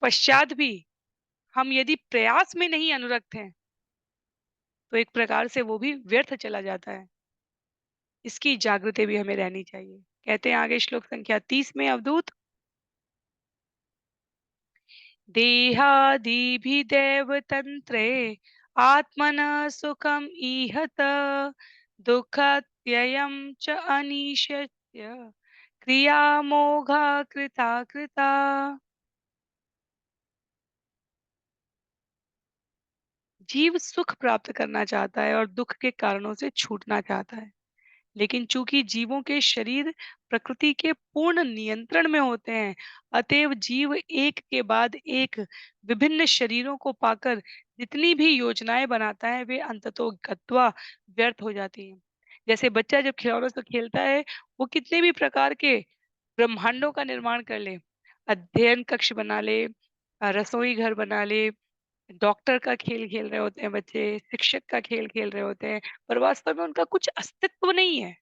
पश्चात भी हम यदि प्रयास में नहीं अनुरक्त हैं, तो एक प्रकार से वो भी व्यर्थ चला जाता है। इसकी जागृति भी हमें रहनी चाहिए। कहते हैं आगे श्लोक संख्या 30 में अवधूत देहादिभिदेव तन्त्रे आत्मनः सुखम् ईहत दुःखत्ययं च अनिश्यस्य क्रियामोघा कृता कृता। जीव सुख प्राप्त करना चाहता है और दुख के कारणों से छूटना चाहता है। लेकिन चूंकि जीवों के शरीर प्रकृति के पूर्ण नियंत्रण में होते हैं, अतएव जीव एक के बाद एक विभिन्न शरीरों को पाकर जितनी भी योजनाएं बनाता है वे अंततो गत्वा व्यर्थ हो जाती हैं। जैसे बच्चा जब खिलौनों से खेलता है, वो कितने भी प्रकार के ब्रह्मांडों का निर्माण कर ले, अध्ययन कक्ष बना ले, रसोई घर बना ले, डॉक्टर का खेल खेल रहे होते हैं बच्चे, शिक्षक का खेल खेल रहे होते हैं, पर वास्तव में उनका कुछ अस्तित्व नहीं है।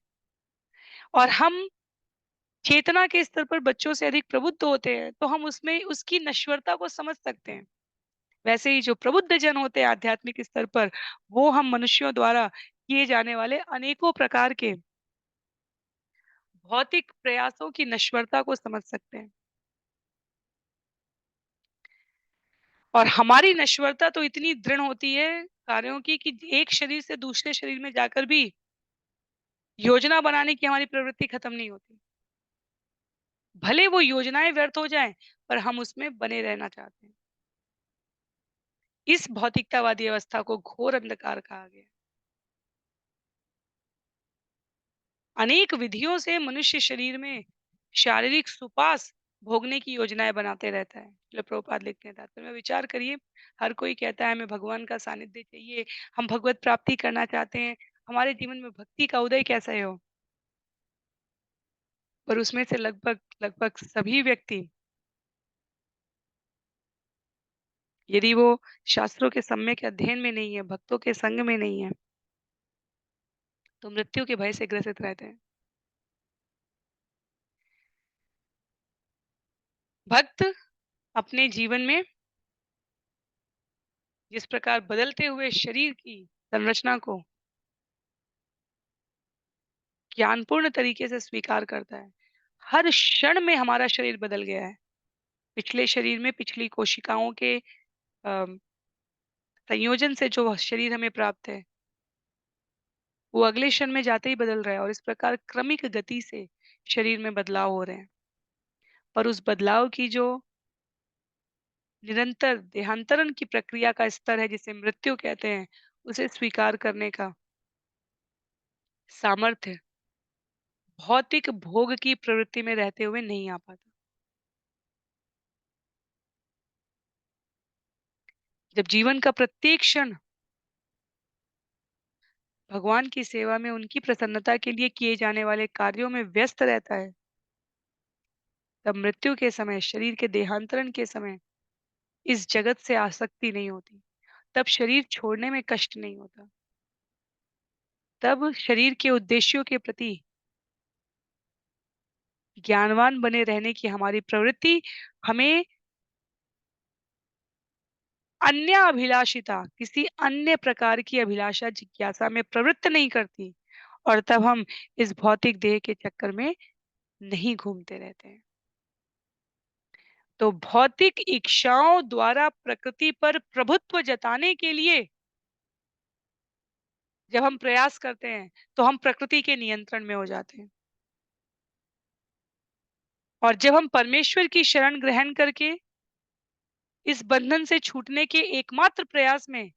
और हम चेतना के स्तर पर बच्चों से अधिक प्रबुद्ध होते हैं, तो हम उसमें उसकी नश्वरता को समझ सकते हैं। वैसे ही जो प्रबुद्ध जन होते हैं आध्यात्मिक स्तर पर, वो हम मनुष्यों द्वारा किए जाने वाले अनेकों प्रकार के भौतिक प्रयासों की नश्वरता को समझ सकते हैं। और हमारी नश्वरता तो इतनी दृढ़ होती है कार्यों की कि एक शरीर से दूसरे शरीर में जाकर भी योजना बनाने की हमारी प्रवृत्ति खत्म नहीं होती। भले वो योजनाएँ व्यर्थ हो जाएँ, पर हम उसमें बने रहना चाहते हैं। इस भौतिकतावादी अवस्था को घोर अंधकार कहा गया है। अनेक विधियों से मनुष्य शरीर में शारीरिक सुपास भोगने की योजनाएँ बनाते रहता है। शिल प्रभुपाद लिखते हैं तात्पर्य में विचार करिए, हर कोई कहता है हमें भगवान का सानिध्य चाहिए, हम भगवत प्राप्ति करना चाहते हैं, हमारे जीवन में भक्ति का उदय कैसे हो? पर उसमें से लगभग लगभग सभी व्यक्ति यदि वो शास्त्रों के सम्यक अध्ययन में नहीं है, भक्तों के संग में नहीं है, तो मृत्यु के भय से ग्रसित रहते हैं। भक्त अपने जीवन में जिस प्रकार बदलते हुए शरीर की संरचना को ज्ञानपूर्ण तरीके से स्वीकार करता है। हर क्षण में हमारा शरीर बदल गया है। पिछले शरीर में पिछली कोशिकाओं के संयोजन से जो शरीर हमें प्राप्त है, वो अगले क्षण में जाते ही बदल रहा है और इस प्रकार क्रमिक गति से शरीर में बदलाव हो रहे हैं। पर उस बदलाव की जो निरंतर देहांतरण की प्रक्रिया का स्तर है जिसे मृत्यु कहते हैं, उसे स्वीकार करने का सामर्थ्य भौतिक भोग की प्रवृत्ति में रहते हुए नहीं आ पाता। जब जीवन का प्रत्येक क्षण भगवान की सेवा में उनकी प्रसन्नता के लिए किए जाने वाले कार्यों में व्यस्त रहता है, तब मृत्यु के समय, शरीर के देहांतरण के समय इस जगत से आसक्ति नहीं होती। तब शरीर छोड़ने में कष्ट नहीं होता। तब शरीर के उद्देश्यों के प्रति ज्ञानवान बने रहने की हमारी प्रवृत्ति हमें अन्य अभिलाषिता, किसी अन्य प्रकार की अभिलाषा, जिज्ञासा में प्रवृत्त नहीं करती और तब हम इस भौतिक देह के चक्कर में नहीं घूमते रहते हैं। तो भौतिक इच्छाओं द्वारा प्रकृति पर प्रभुत्व जताने के लिए जब हम प्रयास करते हैं, तो हम प्रकृति के नियंत्रण में हो जाते हैं। और जब हम परमेश्वर की शरण ग्रहण करके इस बंधन से छूटने के एकमात्र प्रयास में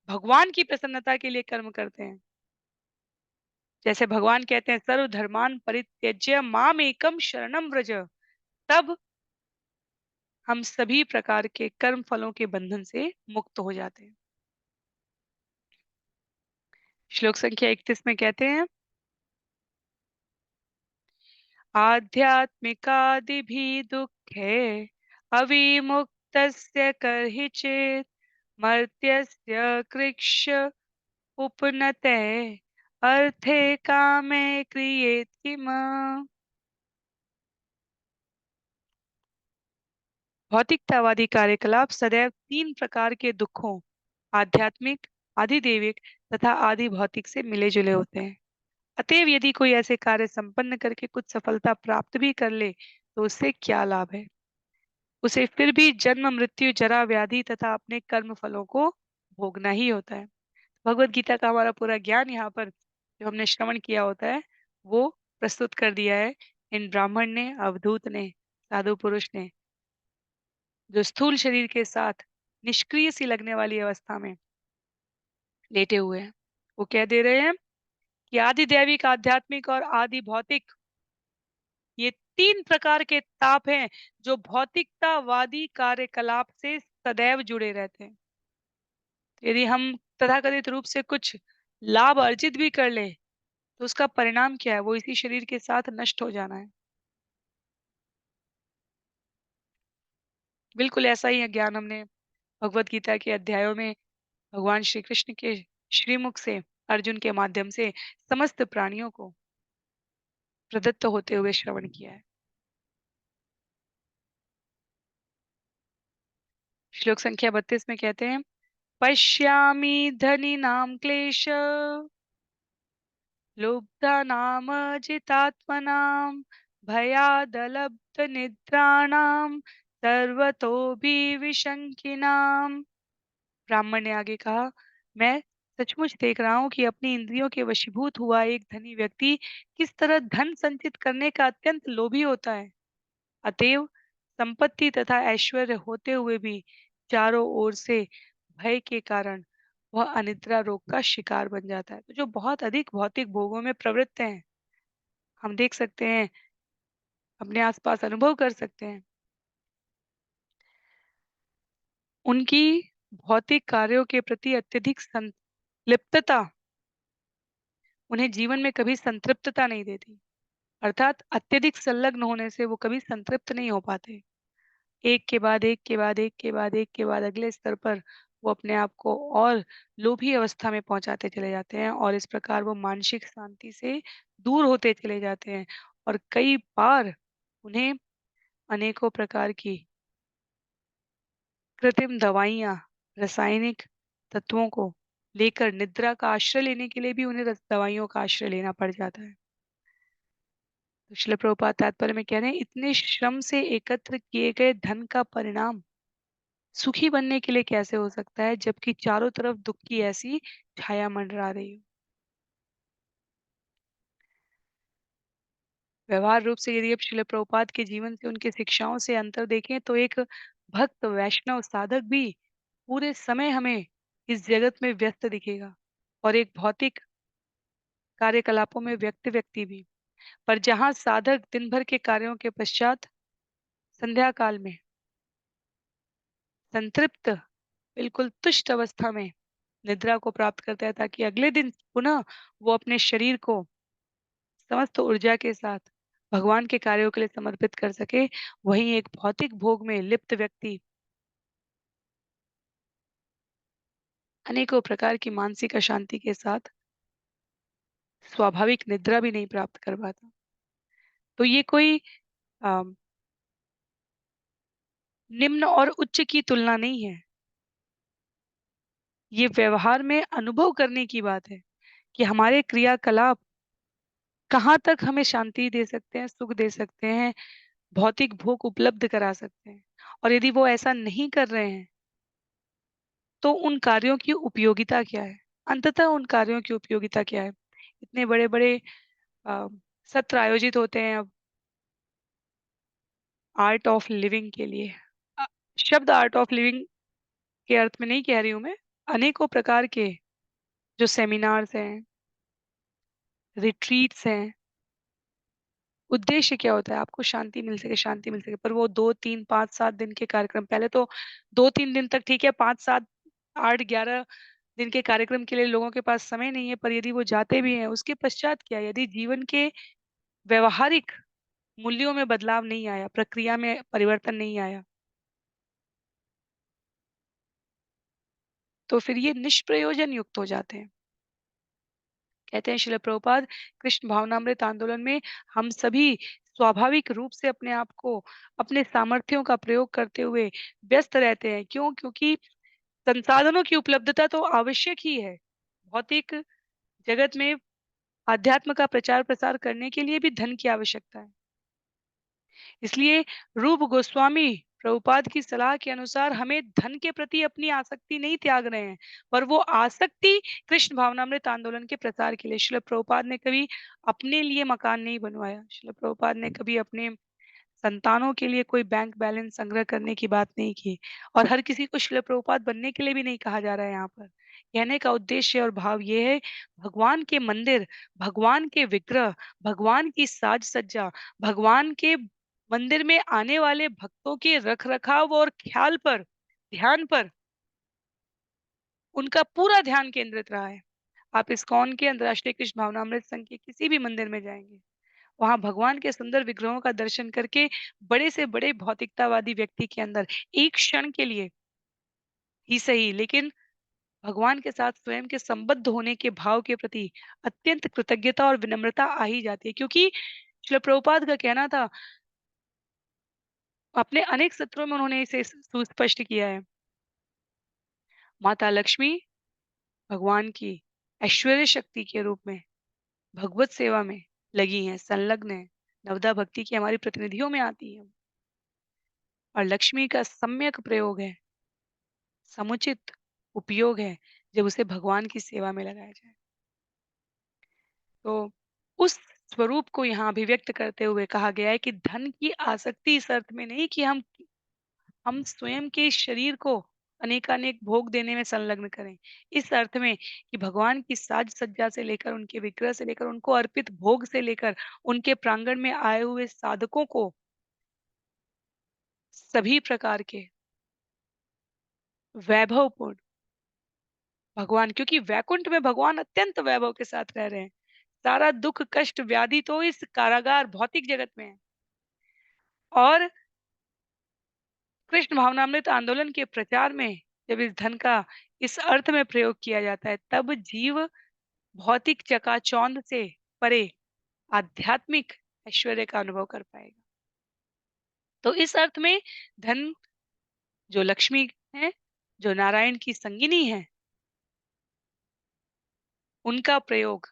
भगवान की प्रसन्नता के लिए कर्म करते हैं, जैसे भगवान कहते हैं सर्वधर्मान् परित्यज्य माम एकम शरणम व्रज, तब हम सभी प्रकार के कर्म फलों के बंधन से मुक्त हो जाते हैं। श्लोक संख्या 31 में कहते हैं आध्यात्मिकादिभिः दुःखे अविमुक्तस्य कर्हिचित् मर्त्यस्य कृक्ष उपनते अर्थे कामे क्रियेत किम। भौतिकतावादी कार्यकलाप सदैव तीन प्रकार के दुखों आध्यात्मिक, आधिदैविक तथा आदि भौतिक से मिले जुले होते हैं। अतएव यदि कोई ऐसे कार्य संपन्न करके कुछ सफलता प्राप्त भी कर ले तो उससे क्या लाभ है? उसे फिर भी जन्म मृत्यु जरा व्याधि तथा अपने कर्म फलों को भोगना ही होता है। भगवत गीता का हमारा पूरा ज्ञान यहाँ पर जो हमने श्रवण किया होता है, वो प्रस्तुत कर दिया है इन ब्राह्मण ने, अवधूत ने, साधु पुरुष ने, जो स्थूल शरीर के साथ निष्क्रिय सी लगने वाली अवस्था में लेटे हुए हैं। वो कह दे रहे हैं कि आदि दैविक, आध्यात्मिक और आदि भौतिक, ये तीन प्रकार के ताप हैं जो भौतिकतावादी कार्यकलाप से सदैव जुड़े रहते हैं। यदि हम तथाकथित रूप से कुछ लाभ अर्जित भी कर ले तो उसका परिणाम क्या है? वो इसी शरीर के साथ नष्ट हो जाना है। बिल्कुल ऐसा ही है ज्ञान हमने भगवत गीता के अध्यायों में भगवान श्री कृष्ण के श्रीमुख से अर्जुन के माध्यम से समस्त प्राणियों को प्रदत्त होते हुए श्रवण किया है। श्लोक संख्या 32 में कहते हैं पश्यामि धनिनां क्लेश लुब्धानामजितात्मनां भयादलब्धनिद्राणां सर्वतोभिविशङ्किनाम्। ब्राह्मण ने आगे कहा मैं सचमुच देख रहा हूँ कि अपनी इंद्रियों के वशीभूत हुआ एक धनी व्यक्ति किस तरह धन संचित करने का अत्यंत लोभी होता है। अतएव संपत्ति तथा ऐश्वर्य होते हुए भी चारों ओर से भय के कारण वह अनिद्रा रोग का शिकार बन जाता है। तो जो बहुत अधिक भौतिक भोगों में प्रवृत्त हैं, हम देख सकते हैं, अपने आसपास अनुभव कर सकते हैं, उनकी भौतिक कार्यों के प्रति अत्यधिक संलिप्तता उन्हें जीवन में कभी संतृप्तता नहीं देती। अर्थात अत्यधिक संलग्न होने से वो कभी संतृप्त नहीं हो पाते। एक के बाद एक के बाद एक के बाद एक के बाद अगले स्तर पर वो अपने आप को और लोभी अवस्था में पहुंचाते चले जाते हैं और इस प्रकार वो मानसिक शांति से दूर होते चले जाते हैं और कई बार उन्हें अनेकों प्रकार की कृत्रिम दवाइयाँ, रासायनिक तत्वों को लेकर निद्रा का आश्रय लेने के लिए भी उन्हें दवाइयों का आश्रय लेना पड़ जाता है। तो शिल प्रभुपाद तात्पर्य में कह रहे हैं इतने श्रम से एकत्र किए गए धन का परिणाम सुखी बनने के लिए कैसे हो सकता है जबकि चारों तरफ दुख की ऐसी छाया मंडरा रही हो। व्यवहार रूप से यदि आप शिल प्रभुपाद के जीवन से उनकी शिक्षाओं से अंतर देखें तो एक भक्त वैष्णव साधक भी पूरे समय हमें इस जगत में व्यस्त दिखेगा और एक भौतिक कार्यकलापों में व्यक्ति भी। पर जहाँ साधक दिन भर के कार्यों के पश्चात संध्या काल में संतृप्त बिल्कुल तुष्ट अवस्था में निद्रा को प्राप्त करता है ताकि अगले दिन पुनः वो अपने शरीर को समस्त ऊर्जा के साथ भगवान के कार्यों के लिए समर्पित कर सके। वहीं एक भौतिक भोग में लिप्त व्यक्ति अनेकों प्रकार की मानसिक अशांति के साथ स्वाभाविक निद्रा भी नहीं प्राप्त कर पाता। तो ये कोई अम, निम्न और उच्च की तुलना नहीं है। ये व्यवहार में अनुभव करने की बात है कि हमारे क्रियाकलाप कहाँ तक हमें शांति दे सकते हैं, सुख दे सकते हैं, भौतिक भोग उपलब्ध करा सकते हैं। और यदि वो ऐसा नहीं कर रहे हैं, तो उन कार्यों की उपयोगिता क्या है? अंततः उन कार्यों की उपयोगिता क्या है? इतने बड़े-बड़े अ, सत्र आयोजित होते हैं अब आर्ट ऑफ लिविंग के लिए। अ, शब्द आर्ट ऑफ लिविंग के अर्थ में नहीं कह रही हूँ मैं, अनेकों प्रकार के जो सेमिनार्स हैं, रिट्रीट्स हैं, उद्देश्य क्या होता है? आपको शांति मिल सके, पर वो 2, 3, 5, 7 दिन के कार्यक्रम पहले तो 2-3 दिन तक ठीक है, 5, 7, 8, 11 दिन के कार्यक्रम के लिए लोगों के पास समय नहीं है, पर यदि वो जाते भी हैं, उसके पश्चात क्या? यदि जीवन के व्यावहारिक मूल्यों में बदलाव नहीं आया, प्रक्रिया में परिवर्तन नहीं आया, तो फिर ये निष्प्रयोजन युक्त हो जाते हैं। कहते हैं श्रील प्रभुपाद कृष्ण भावनामृत आंदोलन में हम सभी स्वाभाविक रूप से अपने आप को अपने सामर्थ्यों का प्रयोग करते हुए व्यस्त रहते हैं। क्यों? क्योंकि संसाधनों की उपलब्धता तो आवश्यक ही है। भौतिक जगत में आध्यात्म का प्रचार प्रसार करने के लिए भी धन की आवश्यकता है। इसलिए रूप गोस्वामी प्रभुपाद की सलाह के अनुसार हमें धन के प्रति अपनी आसक्ति नहीं त्याग रहे हैं, पर वो आसक्ति कृष्ण भावनामृत आंदोलन के प्रसार के लिए। श्रील प्रभुपाद ने कभी अपने लिए मकान नहीं बनवाया। श्रील प्रभुपाद ने कभी अपने संतानों के लिए कोई बैंक बैलेंस संग्रह करने की बात नहीं की और हर किसी को श्रील प्रभुपाद बनने के लिए भी नहीं कहा जा रहा है यहाँ पर। कहने का उद्देश्य और भाव ये है, भगवान के मंदिर, भगवान के विग्रह, भगवान की साज-सज्जा, भगवान के मंदिर में आने वाले भक्तों के रख-रखाव और ख्याल पर, ध्यान पर उनका पूरा ध्यान केंद्रित रहा है। आप इस्कॉन के अंतर्राष्ट्रीय कृष्ण भावनामृत संघ के किसी भी मंदिर में जाएँगे, वहाँ भगवान के सुंदर विग्रहों का दर्शन करके बड़े से बड़े भौतिकतावादी व्यक्ति के अंदर एक क्षण के लिए ही सही, लेकिन भगवान के साथ स्वयं के संबद्ध होने के भाव के प्रति अत्यंत कृतज्ञता और विनम्रता आ ही जाती है। क्योंकि श्रील प्रभुपाद का कहना था, अपने अनेक सत्रों में उन्होंने इसे सुस्पष्ट किया है, माता लक्ष्मी भगवान की ऐश्वर्य शक्ति के रूप में भगवत सेवा में लगी हैं, संलग्न हैं, नवदा भक्ति की हमारी प्रतिनिधियों में आती हैं और लक्ष्मी का सम्यक प्रयोग है, समुचित उपयोग है, जब उसे भगवान की सेवा में लगाया जाए। तो उस स्वरूप को यहाँ अभिव्यक्त करते हुए कहा गया है कि धन की आसक्ति इस अर्थ में नहीं कि हम स्वयं के शरीर को अनेकानेक भोग देने में संलग्न करें। इस अर्थ में कि भगवान की साज-सज्जा से लेकर, उनके विग्रह से लेकर, उनको अर्पित भोग से लेकर, उनके प्रांगण में आए हुए साधकों को सभी प्रकार के वैभवपूर्ण भगवान, क्योंकि वैकुंठ में भगवान अत्यंत वैभव के साथ रह रहे हैं। सारा दुःख, कष्ट, व्याधि तो इस कारागार भौतिक जगत में है। और कृष्ण भावनामृत आंदोलन के प्रचार में जब इस धन का इस अर्थ में प्रयोग किया जाता है, तब जीव भौतिक चकाचौंध से परे आध्यात्मिक ऐश्वर्य का अनुभव कर पाएगा। तो इस अर्थ में धन जो लक्ष्मी है, जो नारायण की संगिनी है, उनका प्रयोग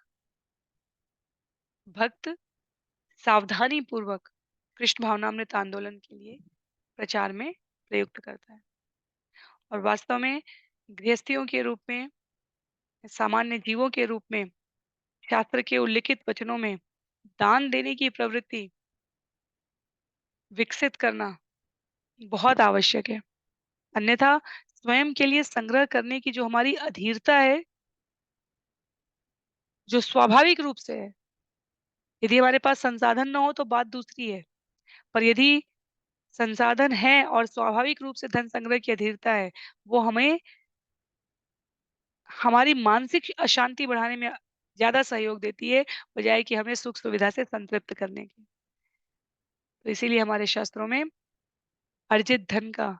भक्त सावधानी पूर्वक कृष्ण भावनामृत आंदोलन के लिए प्रचार में प्रयुक्त करता है। और वास्तव में गृहस्थियों के रूप में, सामान्य जीवों के रूप में शास्त्र के उल्लिखित वचनों में दान देने की प्रवृत्ति विकसित करना बहुत आवश्यक है। अन्यथा स्वयं के लिए संग्रह करने की जो हमारी अधीरता है, जो स्वाभाविक रूप से है, यदि हमारे पास संसाधन न हो तो बात दूसरी है। पर यदि संसाधन है और स्वाभाविक रूप से धन संग्रह की अधीरता है, वो हमें हमारी मानसिक अशांति बढ़ाने में ज़्यादा सहयोग देती है, बजाए कि हमें सुख-सुविधा से संतृप्त करने के। तो इसीलिए हमारे शास्त्रों में अर्जित धन का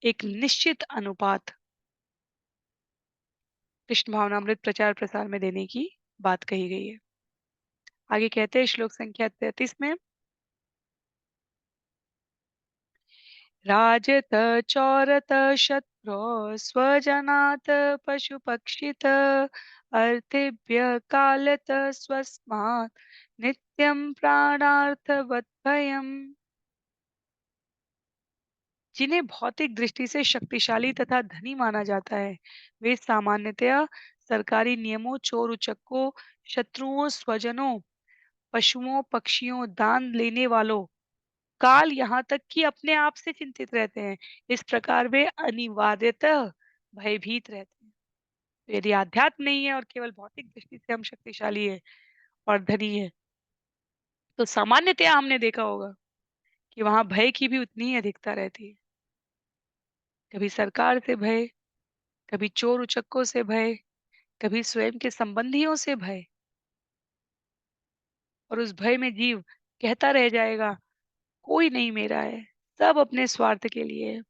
एक निश्चित अनुपात कृष्ण भावनामृत प्रचार प्रसार में देने की बात कही गई है। आगे कहते हैं श्लोक संख्या 33 में, राजत चौरत शत्रो स्वजनात पशु पक्षित अर्थिभ्य कालत स्वस्मात् नित्यं प्राणार्थवत् भयम्। जिन्हें भौतिक दृष्टि से शक्तिशाली तथा धनी माना जाता है, वे सामान्यतया सरकारी नियमों, चोर उचक्कों, शत्रुओं, स्वजनों, पशुओं, पक्षियों, दान लेने वालों, काल यहाँ तक कि अपने आप से चिंतित रहते हैं। इस प्रकार वे अनिवार्यतः भयभीत रहते हैं। तो यदि आध्यात्म नहीं है और केवल भौतिक दृष्टि से हम शक्तिशाली है और धनी है, तो सामान्यतया हमने देखा होगा कि वहां भय की भी उतनी ही अधिकता रहती है। कभी सरकार से भय, कभी चोर उचक्कों से भय, कभी स्वयं के संबंधियों से भय। और उस भय में जीव कहता रह जाएगा, कोई नहीं मेरा है, सब अपने स्वार्थ के लिए है।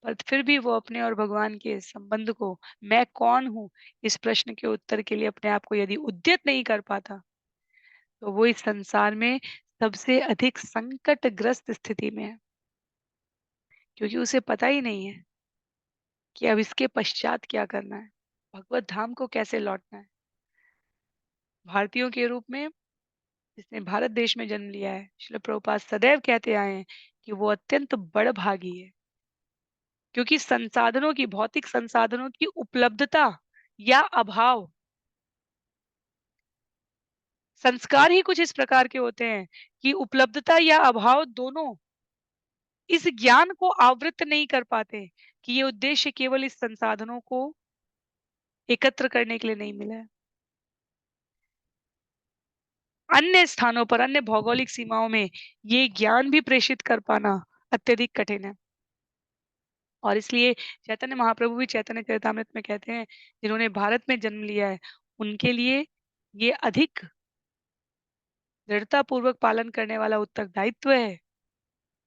पर फिर भी वो अपने और भगवान के संबंध को, मैं कौन हूँ, इस प्रश्न के उत्तर के लिए अपने आप को यदि उद्यत नहीं कर पाता, तो वो इस संसार में सबसे अधिक संकटग्रस्त स्थिति में है, क्योंकि उसे पता ही नहीं है कि अब इसके पश्चात क्या करना है, भगवत धाम को कैसे लौटना है। भारतीयों के रूप में जिसने भारत देश में जन्म लिया है, श्रील प्रभुपाद सदैव कहते आए हैं कि वो अत्यंत बड़भागी है, क्योंकि संसाधनों की, भौतिक संसाधनों की उपलब्धता या अभाव, संस्कार ही कुछ इस प्रकार के होते हैं कि उपलब्धता या अभाव दोनों इस ज्ञान को आवृत्त नहीं कर पाते कि ये उद्देश्य केवल इस संसाधनों को एकत्र करने के लिए नहीं मिला है। अन्य स्थानों पर, अन्य भौगोलिक सीमाओं में ये ज्ञान भी प्रेषित कर पाना अत्यधिक कठिन है। और इसलिए चैतन्य महाप्रभु भी चैतन्य चरितामृत में कहते हैं, जिन्होंने भारत में जन्म लिया है, उनके लिए ये अधिक दृढ़ता पूर्वक पालन करने वाला उत्तरदायित्व है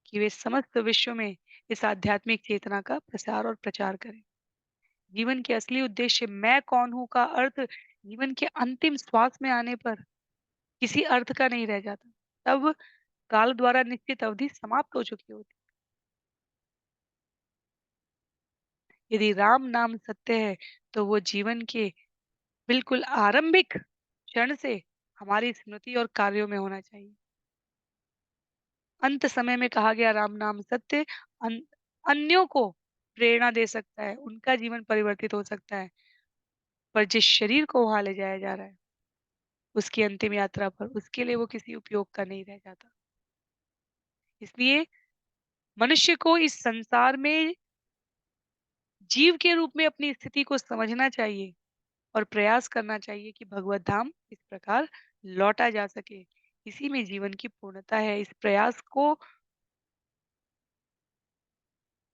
कि वे समस्त विश्व में इस आध्यात्मिक चेतना का प्रसार और प्रचार करें। जीवन के असली उद्देश्य मैं कौन हूँ का अर्थ जीवन के अंतिम श्वास में आने पर किसी अर्थ का नहीं रह जाता। तब काल द्वारा निश्चित अवधि समाप्त हो चुकी होती। यदि राम नाम सत्य है, तो वो जीवन के बिल्कुल आरंभिक क्षण से हमारी स्मृति और कार्यों में होना चाहिए। अंत समय में कहा गया राम नाम सत्य, अन्यों को प्रेरणा दे सकता है, उनका जीवन परिवर्तित हो सकता है। पर जिस शरीर को वहाँ ले जाया जा रहा है, उसकी अंतिम यात्रा पर, उसके लिए वो किसी उपयोग का नहीं रह जाता। इसलिए मनुष्य को इस संसार में जीव के रूप में अपनी स्थिति को समझना चाहिए और प्रयास करना चाहिए कि भगवत धाम इस प्रकार लौटा जा सके। इसी में जीवन की पूर्णता है। इस प्रयास को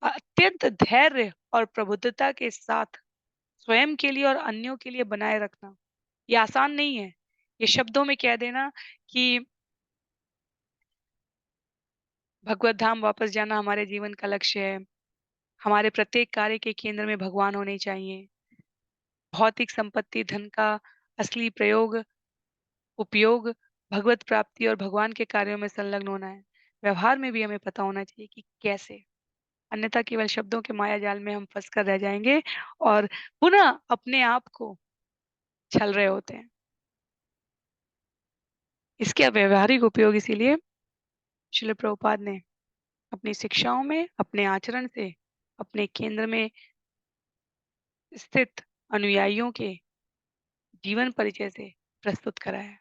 अत्यंत धैर्य और प्रबुद्धता के साथ स्वयं के लिए और अन्यों के लिए बनाए रखना, ये आसान नहीं है। ये शब्दों में कह देना कि भगवत धाम वापस जाना हमारे जीवन का लक्ष्य है। हमारे प्रत्येक कार्य के केंद्र में भगवान होने चाहिए। भौतिक संपत्ति, धन का असली उपयोग भगवत प्राप्ति और भगवान के कार्यों में संलग्न होना है। व्यवहार में भी हमें पता होना चाहिए कि कैसे, अन्यथा केवल शब्दों के माया जाल में हम फँस कर रह जाएँगे और पुनः अपने आप को छल रहे होते हैं। इसके व्यावहारिक उपयोग इसीलिए श्रील प्रभुपाद ने अपनी शिक्षाओं में, अपने आचरण से, अपने केंद्र में स्थित अनुयायियों के जीवन परिचय से प्रस्तुत करा है।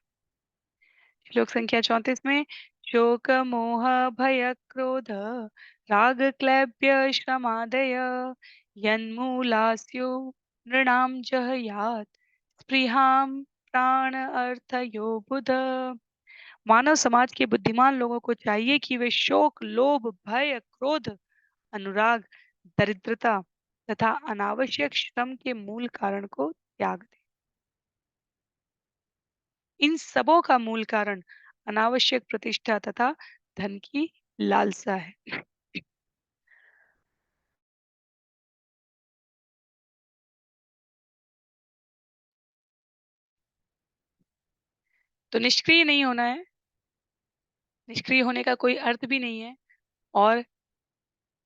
श्लोक संख्या 34 में शोक मोह भय क्रोध राग क्लैब्य श्रमादय यन्मूलास्यो नृणाम जहयात स्पृहां प्राण अर्थयो बुध। मानव समाज के बुद्धिमान लोगों को चाहिए कि वे शोक, लोभ, भय, क्रोध, अनुराग, दरिद्रता तथा अनावश्यक श्रम के मूल कारण को त्याग दें। इन सबों का मूल कारण अनावश्यक प्रतिष्ठा तथा धन की लालसा है। तो निष्क्रिय नहीं होना है, निष्क्रिय होने का कोई अर्थ भी नहीं है और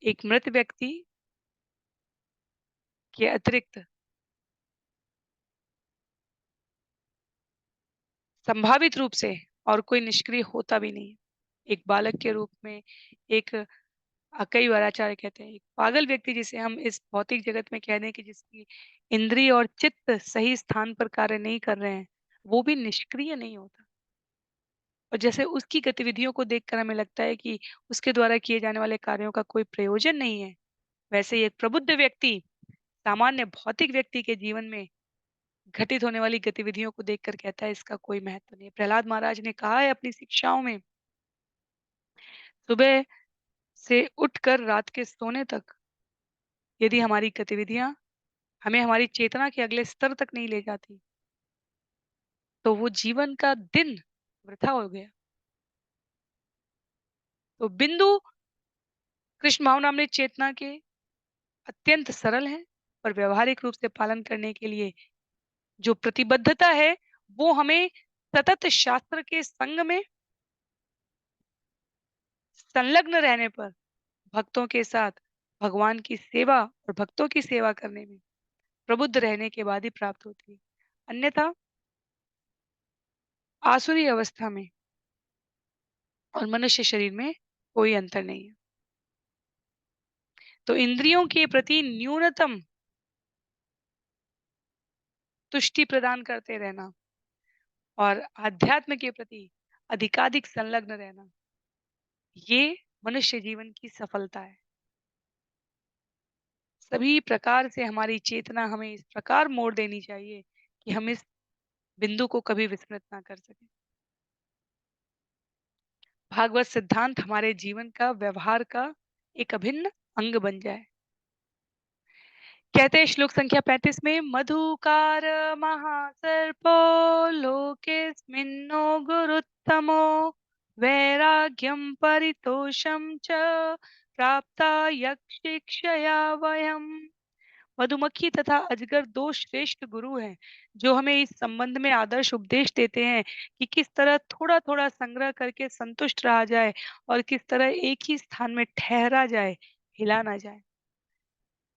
एक मृत व्यक्ति के अतिरिक्त संभावित रूप से और कोई निष्क्रिय होता भी नहीं है। एक बालक के रूप में एक कई बार आचार्य कहते हैं, एक पागल व्यक्ति जिसे हम इस भौतिक जगत में कह दें कि जिसकी इंद्रिय और चित्त सही स्थान पर कार्य नहीं कर रहे हैं, वो भी निष्क्रिय नहीं होता। और जैसे उसकी गतिविधियों को देखकर हमें लगता है कि उसके द्वारा किए जाने वाले कार्यों का कोई प्रयोजन नहीं है, वैसे ही एक प्रबुद्ध व्यक्ति सामान्य भौतिक व्यक्ति के जीवन में घटित होने वाली गतिविधियों को देखकर कहता है इसका कोई महत्व नहीं है। प्रहलाद महाराज ने कहा है अपनी शिक्षाओं में, सुबह से उठकर रात के सोने तक यदि हमारी गतिविधियां हमें हमारी चेतना के अगले स्तर तक नहीं ले जाती, तो वो जीवन का दिन वृथा हो गया। तो बिंदु कृष्ण भावनामृत चेतना के अत्यंत सरल हैं, पर व्यवहारिक रूप से पालन करने के लिए जो प्रतिबद्धता है, वो हमें सतत शास्त्र के संग में संलग्न रहने पर भक्तों के साथ भगवान की सेवा और भक्तों की सेवा करने में प्रबुद्ध रहने के बाद ही प्राप्त होती है। अन्यथा आसुरी अवस्था में और मनुष्य शरीर में कोई अंतर नहीं है। तो इंद्रियों के प्रति न्यूनतम तुष्टि प्रदान करते रहना और आध्यात्म के प्रति अधिकाधिक संलग्न रहना, ये मनुष्य जीवन की सफलता है। सभी प्रकार से हमारी चेतना हमें इस प्रकार मोड़ देनी चाहिए कि हम इस बिंदु को कभी विस्मृत ना कर सकें। भागवत सिद्धांत हमारे जीवन का, व्यवहार का एक अभिन्न अंग बन जाए। कहते हैं श्लोक संख्या 35 में मधुकार महासर्पो लोकेस्मिन्नो गुरुत्तमो वैराग्यम परितोषम च प्राप्ता यक्षिक्षया वयम्। मधुमक्खी तथा अजगर दो श्रेष्ठ गुरु हैं जो हमें इस संबंध में आदर्श उपदेश देते हैं कि किस तरह थोड़ा थोड़ा संग्रह करके संतुष्ट रहा जाए और किस तरह एक ही स्थान में ठहरा जाए, हिला ना जाए।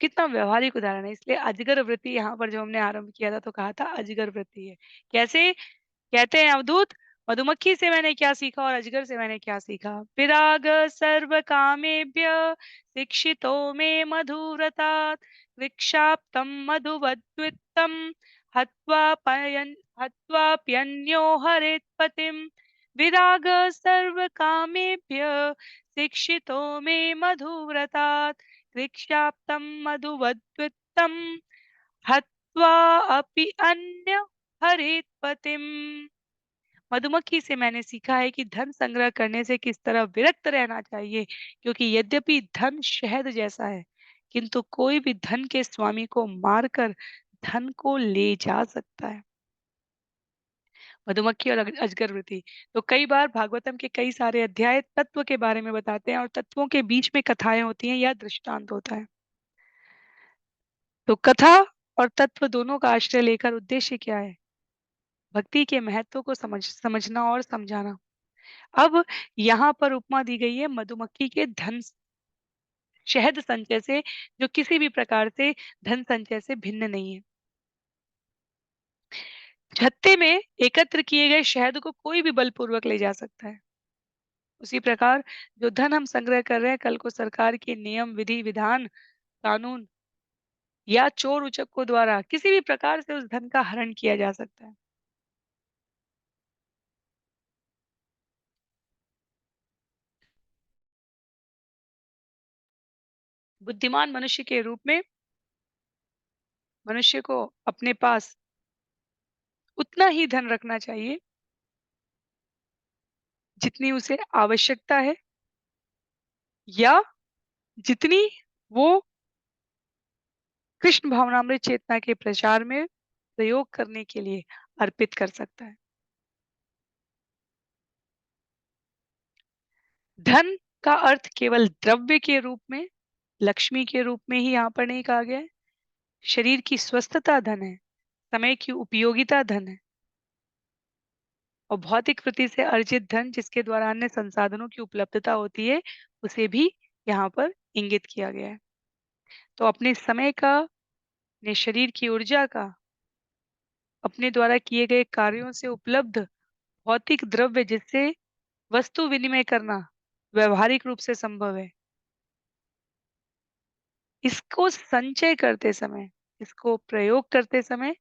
कितना व्यवहारिक उदाहरण है। इसलिए अजगर वृत्ति यहाँ पर जो हमने आरंभ किया था तो कहा था अजगर वृत्ति है। कैसे कहते हैं अवधूत, मधुमक्खी से मैंने क्या सीखा और अजगर से मैंने क्या सीखा? विराग सर्व कामेभ्य शिक्षितो मे मधुव्रतात् वृक्षाप्तम मधुवद्वित्तम हत्वा पयन हत्वाप्यन्यो हरेत् पतिम् विराग सर्व कामेभ्य शिक्षितो मे मधुव्रतात् वृक्षाप्तम मधुवद्वित्तम हत्वा अपि अन्य हरेत् पतिम्। मधुमक्खी से मैंने सीखा है कि धन संग्रह करने से किस तरह विरक्त रहना चाहिए, क्योंकि यद्यपि धन शहद जैसा है, किंतु कोई भी धन के स्वामी को मारकर धन को ले जा सकता है। मधुमक्खी और अजगरवृत्ति। तो कई बार भागवतम के कई सारे अध्याय तत्व के बारे में बताते हैं और तत्वों के बीच में कथाएं होती हैं या दृष्टांत होता है। तो कथा और तत्व दोनों का आश्रय लेकर उद्देश्य क्या है? भक्ति के महत्व को समझना और समझाना। अब यहाँ पर उपमा दी गई है मधुमक्खी के धन शहद संचय से, जो किसी भी प्रकार से धन संचय से भिन्न नहीं है। छत्ते में एकत्र किए गए शहद को कोई भी बलपूर्वक ले जा सकता है। उसी प्रकार जो धन हम संग्रह कर रहे हैं, कल को सरकार के नियम, विधि, विधान, कानून या चोर उचक्कों द्वारा किसी भी प्रकार से उस धन का हरण किया जा सकता है। बुद्धिमान मनुष्य के रूप में मनुष्य को अपने पास उतना ही धन रखना चाहिए जितनी उसे आवश्यकता है, या जितनी वो कृष्ण भावनामृत चेतना के प्रचार में प्रयोग करने के लिए अर्पित कर सकता है। धन का अर्थ केवल द्रव्य के रूप में, लक्ष्मी के रूप में ही यहाँ पर नहीं कहा गया है। शरीर की स्वस्थता धन है, समय की उपयोगिता धन है, और भौतिक वृत्ति से अर्जित धन जिसके द्वारा अन्य संसाधनों की उपलब्धता होती है, उसे भी यहाँ पर इंगित किया गया है। तो अपने समय का, अपने शरीर की ऊर्जा का, अपने द्वारा किए गए कार्यों से उपलब्ध भौतिक द्रव्य जिससे वस्तु विनिमय करना व्यवहारिक रूप से संभव है, इसको संचय करते समय, इसको प्रयोग करते समय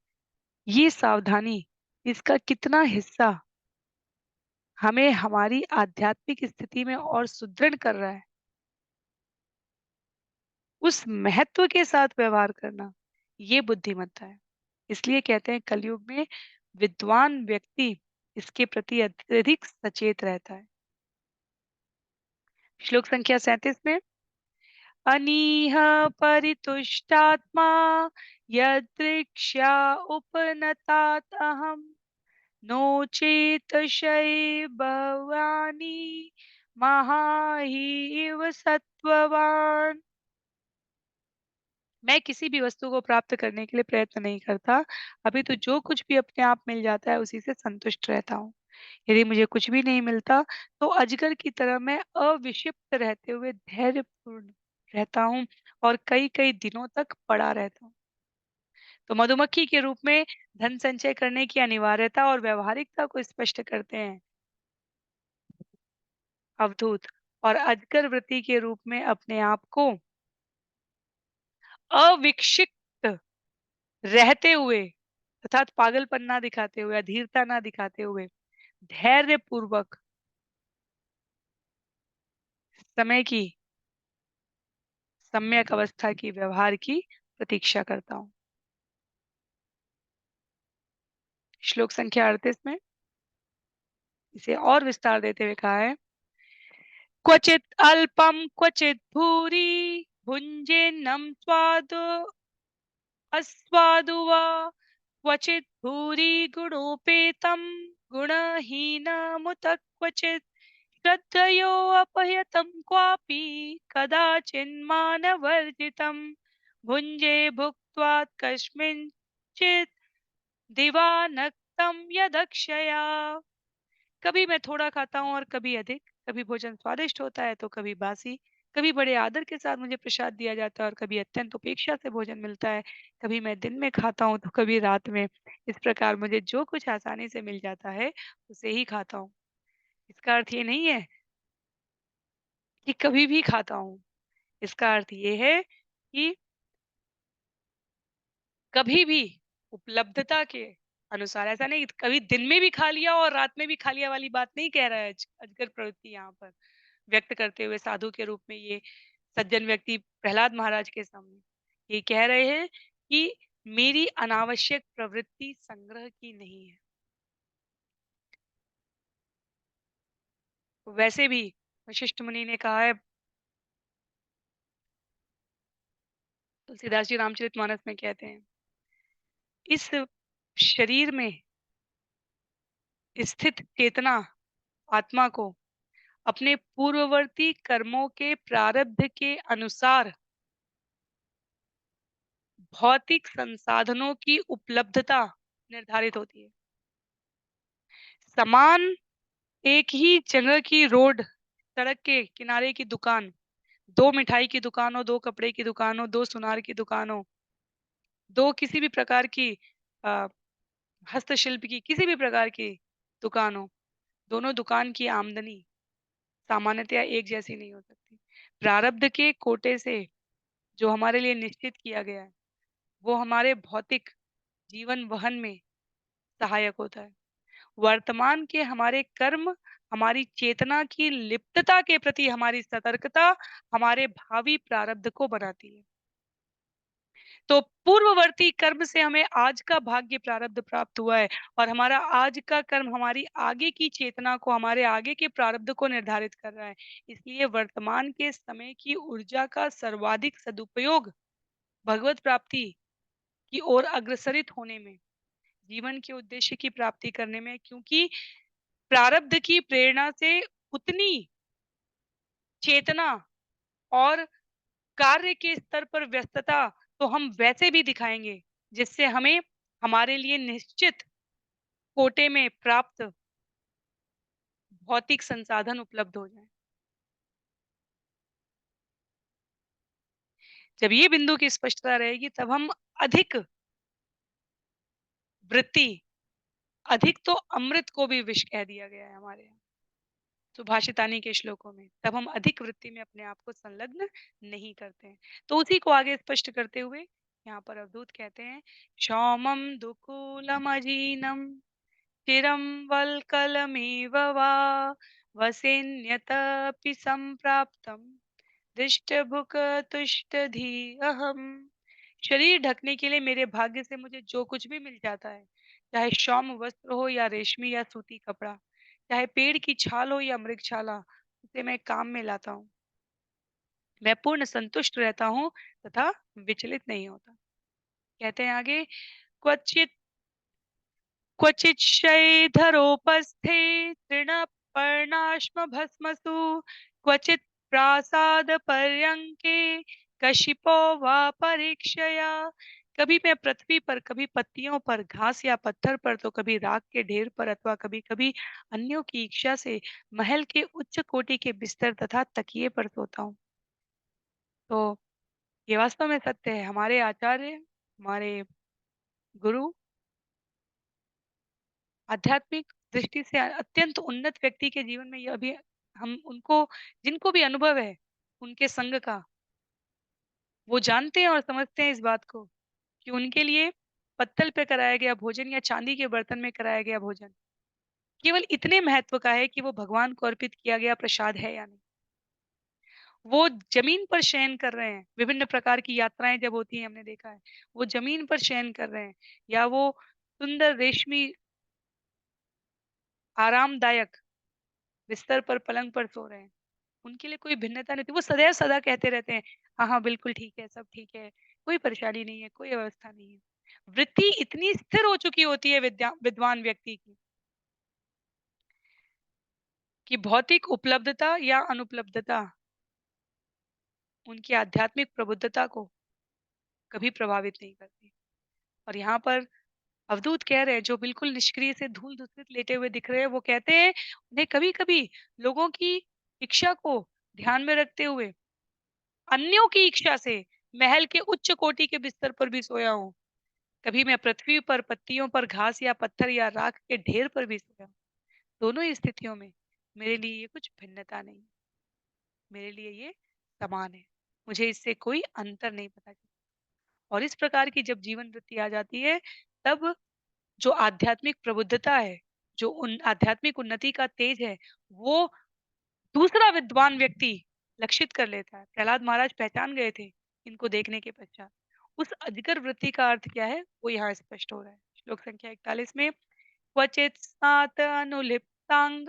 ये सावधानी, इसका कितना हिस्सा हमें हमारी आध्यात्मिक स्थिति में और सुदृढ़ कर रहा है, उस महत्व के साथ व्यवहार करना, ये बुद्धिमत्ता है। इसलिए कहते हैं कलयुग में विद्वान व्यक्ति इसके प्रति अत्यधिक सचेत रहता है। श्लोक संख्या 37 में अनीह परितुष्टात्मा यदृक्षा उपनतात् अहम् नो चेत भवानी महाहीव सत्ववान। मैं किसी भी वस्तु को प्राप्त करने के लिए प्रयत्न नहीं करता, अभी तो जो कुछ भी अपने आप मिल जाता है उसी से संतुष्ट रहता हूँ। यदि मुझे कुछ भी नहीं मिलता तो अजगर की तरह मैं अविक्षिप्त रहते हुए धैर्यपूर्ण रहता हूँ और कई कई दिनों तक पड़ा रहता हूँ। तो मधुमक्खी के रूप में धन संचय करने की अनिवार्यता और व्यवहारिकता को स्पष्ट करते हैं अवधूत, और अजगर वृत्ति के रूप में अपने आप को अविक्षिप्त रहते हुए, अर्थात पागलपन ना दिखाते हुए, अधीरता ना दिखाते हुए, धैर्य पूर्वक समय की सम्यक अवस्था की व्यवहार की प्रतीक्षा करता हूँ। श्लोक संख्या 38 में इसे और विस्तार देते हुए कहा है क्वचित अल्पम क्वचित भूरि भुंजेन्नम स्वाद अस्वादु वा क्वचित् भूरि गुणोपेतं गुणहीनमुत क्वचित् श्रद्धयोऽपहृतं क्वापि कदाचिन्मानवर्जितं भुञ्जे भुक्त्वा कस्मिंश्चित् दिवानक्तं यदक्षया। कभी मैं थोड़ा खाता हूँ और कभी अधिक, कभी भोजन स्वादिष्ट होता है तो कभी बासी, कभी बड़े आदर के साथ मुझे प्रसाद दिया जाता है और कभी अत्यंत उपेक्षा से भोजन मिलता है। कभी मैं दिन में खाता हूँ तो कभी रात में। इस प्रकार मुझे जो कुछ आसानी से मिल जाता है, उसे ही खाता हूँ। इसका अर्थ ये नहीं है कि कभी भी खाता हूँ। इसका अर्थ ये है कि कभी भी उपलब्धता के अनुसार, ऐसा नहीं कभी दिन में भी खा लिया और रात में भी खा लिया वाली बात नहीं कह रहा है अजगर प्रवृत्ति यहाँ पर व्यक्त करते हुए साधु के रूप में ये सज्जन व्यक्ति प्रहलाद महाराज के सामने ये कह रहे हैं कि मेरी अनावश्यक प्रवृत्ति संग्रह की नहीं है। वैसे भी वशिष्ठ मुनि ने कहा है, तुलसीदास जी रामचरितमानस में कहते हैं, इस शरीर में स्थित चेतना आत्मा को अपने पूर्ववर्ती कर्मों के प्रारब्ध के अनुसार भौतिक संसाधनों की उपलब्धता निर्धारित होती है। समान एक ही जगह की रोड, सड़क के किनारे की दुकान, 2 मिठाई की दुकान हो, 2 कपड़े की दुकान हो, 2 सुनार की दुकान हो, 2 किसी भी प्रकार की अ, हस्तशिल्प की किसी भी प्रकार की दुकान हो, दोनों दुकान की आमदनी सामान्यतया एक जैसी नहीं हो सकती। प्रारब्ध के कोटे से जो हमारे लिए निश्चित किया गया है, वो हमारे भौतिक जीवन वहन में सहायक होता है। वर्तमान के हमारे कर्म, हमारी चेतना की लिप्तता के प्रति हमारी सतर्कता, हमारे भावी प्रारब्ध को बनाती है। तो पूर्ववर्ती कर्म से हमें आज का भाग्य प्रारब्ध प्राप्त हुआ है और हमारा आज का कर्म हमारी आगे की चेतना को, हमारे आगे के प्रारब्ध को निर्धारित कर रहा है। इसलिए वर्तमान के समय की ऊर्जा का सर्वाधिक सदुपयोग भगवत प्राप्ति की ओर अग्रसरित होने में, जीवन के उद्देश्य की प्राप्ति करने में, क्योंकि प्रारब्ध की प्रेरणा से उतनी चेतना और कार्य के स्तर पर व्यस्तता तो हम वैसे भी दिखाएँगे, जिससे हमें हमारे लिए निश्चित कोटे में प्राप्त भौतिक संसाधन उपलब्ध हो जाएँ। जब ये बिंदु की स्पष्टता रहेगी तब हम अधिक वृत्ति, अधिक तो अमृत को भी विष कह दिया गया है हमारे यहाँ सुभाषितानी के श्लोकों में, तब हम अधिक वृत्ति में अपने आप को संलग्न नहीं करते हैं। तो उसी को आगे स्पष्ट करते हुए यहाँ पर अवधूत कहते हैं, क्षौमं दुकूलमजीनम् चिरं वल्कलमेव वा वसेन्यतपि सम्प्राप्तं दृष्टभुक् अहम्। शरीर ढकने के लिए मेरे भाग्य से मुझे जो कुछ भी मिल जाता है, चाहे श्याम वस्त्र हो या रेशमी या सूती कपड़ा, चाहे पेड़ की छाल हो या मृगशाला, उसे मैं काम में लाता हूँ। मैं पूर्ण संतुष्ट रहता हूँ तथा विचलित नहीं होता। कहते हैं आगे, क्वचित क्वचिच्छैधरोपस्थे तृणपर्णाश्मभस्मसु क्वचित् प्रासादपर्यङ्के कशिपो वा परीक्षया। कभी मैं पृथ्वी पर, कभी पत्तियों पर, घास या पत्थर पर, तो कभी राख के ढेर पर अथवा कभी-कभी अन्यों की इच्छा से महल के उच्च कोटि के बिस्तर तथा तकिए पर सोता हूँ। तो ये वास्तव में सत्य है। हमारे आचार्य, हमारे गुरु आध्यात्मिक दृष्टि से अत्यंत उन्नत व्यक्ति के जीवन में ये अभी हम उनको जिनको भी अनुभव है उनके संग का, वो जानते हैं और समझते हैं इस बात को कि उनके लिए पत्तल पे कराया गया भोजन या चांदी के बर्तन में कराया गया भोजन केवल इतने महत्व का है कि वो भगवान को अर्पित किया गया प्रसाद है या नहीं। वो जमीन पर शयन कर रहे हैं, विभिन्न प्रकार की यात्राएं जब होती हैं हमने देखा है, वो जमीन पर शयन कर रहे हैं या वो सुंदर रेशमी आरामदायक बिस्तर पर पलंग पर सो रहे हैं। उनके लिए कोई भिन्नता नहीं थी। वो सदैव सदा कहते रहते हैं, हाँ, हाँ, बिल्कुल ठीक है, सब ठीक है, कोई परेशानी नहीं है, कोई अवस्था नहीं है। वृत्ति इतनी स्थिर हो चुकी होती है विद्वान व्यक्ति की, कि भौतिक उपलब्धता या अनुपलब्धता उनकी आध्यात्मिक प्रबुद्धता को कभी प्रभावित नहीं करती। और यहाँ पर अवधूत कह रहे हैं, जो बिल्कुल निष्क्रिय से धूल-धूसरित लेटे हुए दिख रहे हैं, वो कहते हैं, उन्हें कभी-कभी लोगों की इच्छा को ध्यान में रखते हुए अन्यों की इच्छा से महल के उच्च कोटि के बिस्तर पर भी सोया हूँ। कभी मैं पृथ्वी पर पत्तियों पर घास या पत्थर या राख के ढेर पर भी सोया हूँ। दोनों ही स्थितियों में मेरे लिए ये कुछ भिन्नता नहीं, मेरे लिए ये समान है। मुझे इससे कोई अंतर नहीं पता चलता। और इस प्रकार की जब जीवन वृत्ति आ जाती है, तब जो आध्यात्मिक प्रबुद्धता है, जो उन आध्यात्मिक उन्नति का तेज है, वो दूसरा विद्वान व्यक्ति लक्षित कर लेता है। प्रहलाद महाराज पहचान गए थे इनको देखने के पश्चात। उस अजगर वृत्ति का अर्थ क्या है, वो यहाँ स्पष्ट हो रहा है। श्लोक संख्या 41 में क्वचित् स्नात अनुलिप्तांग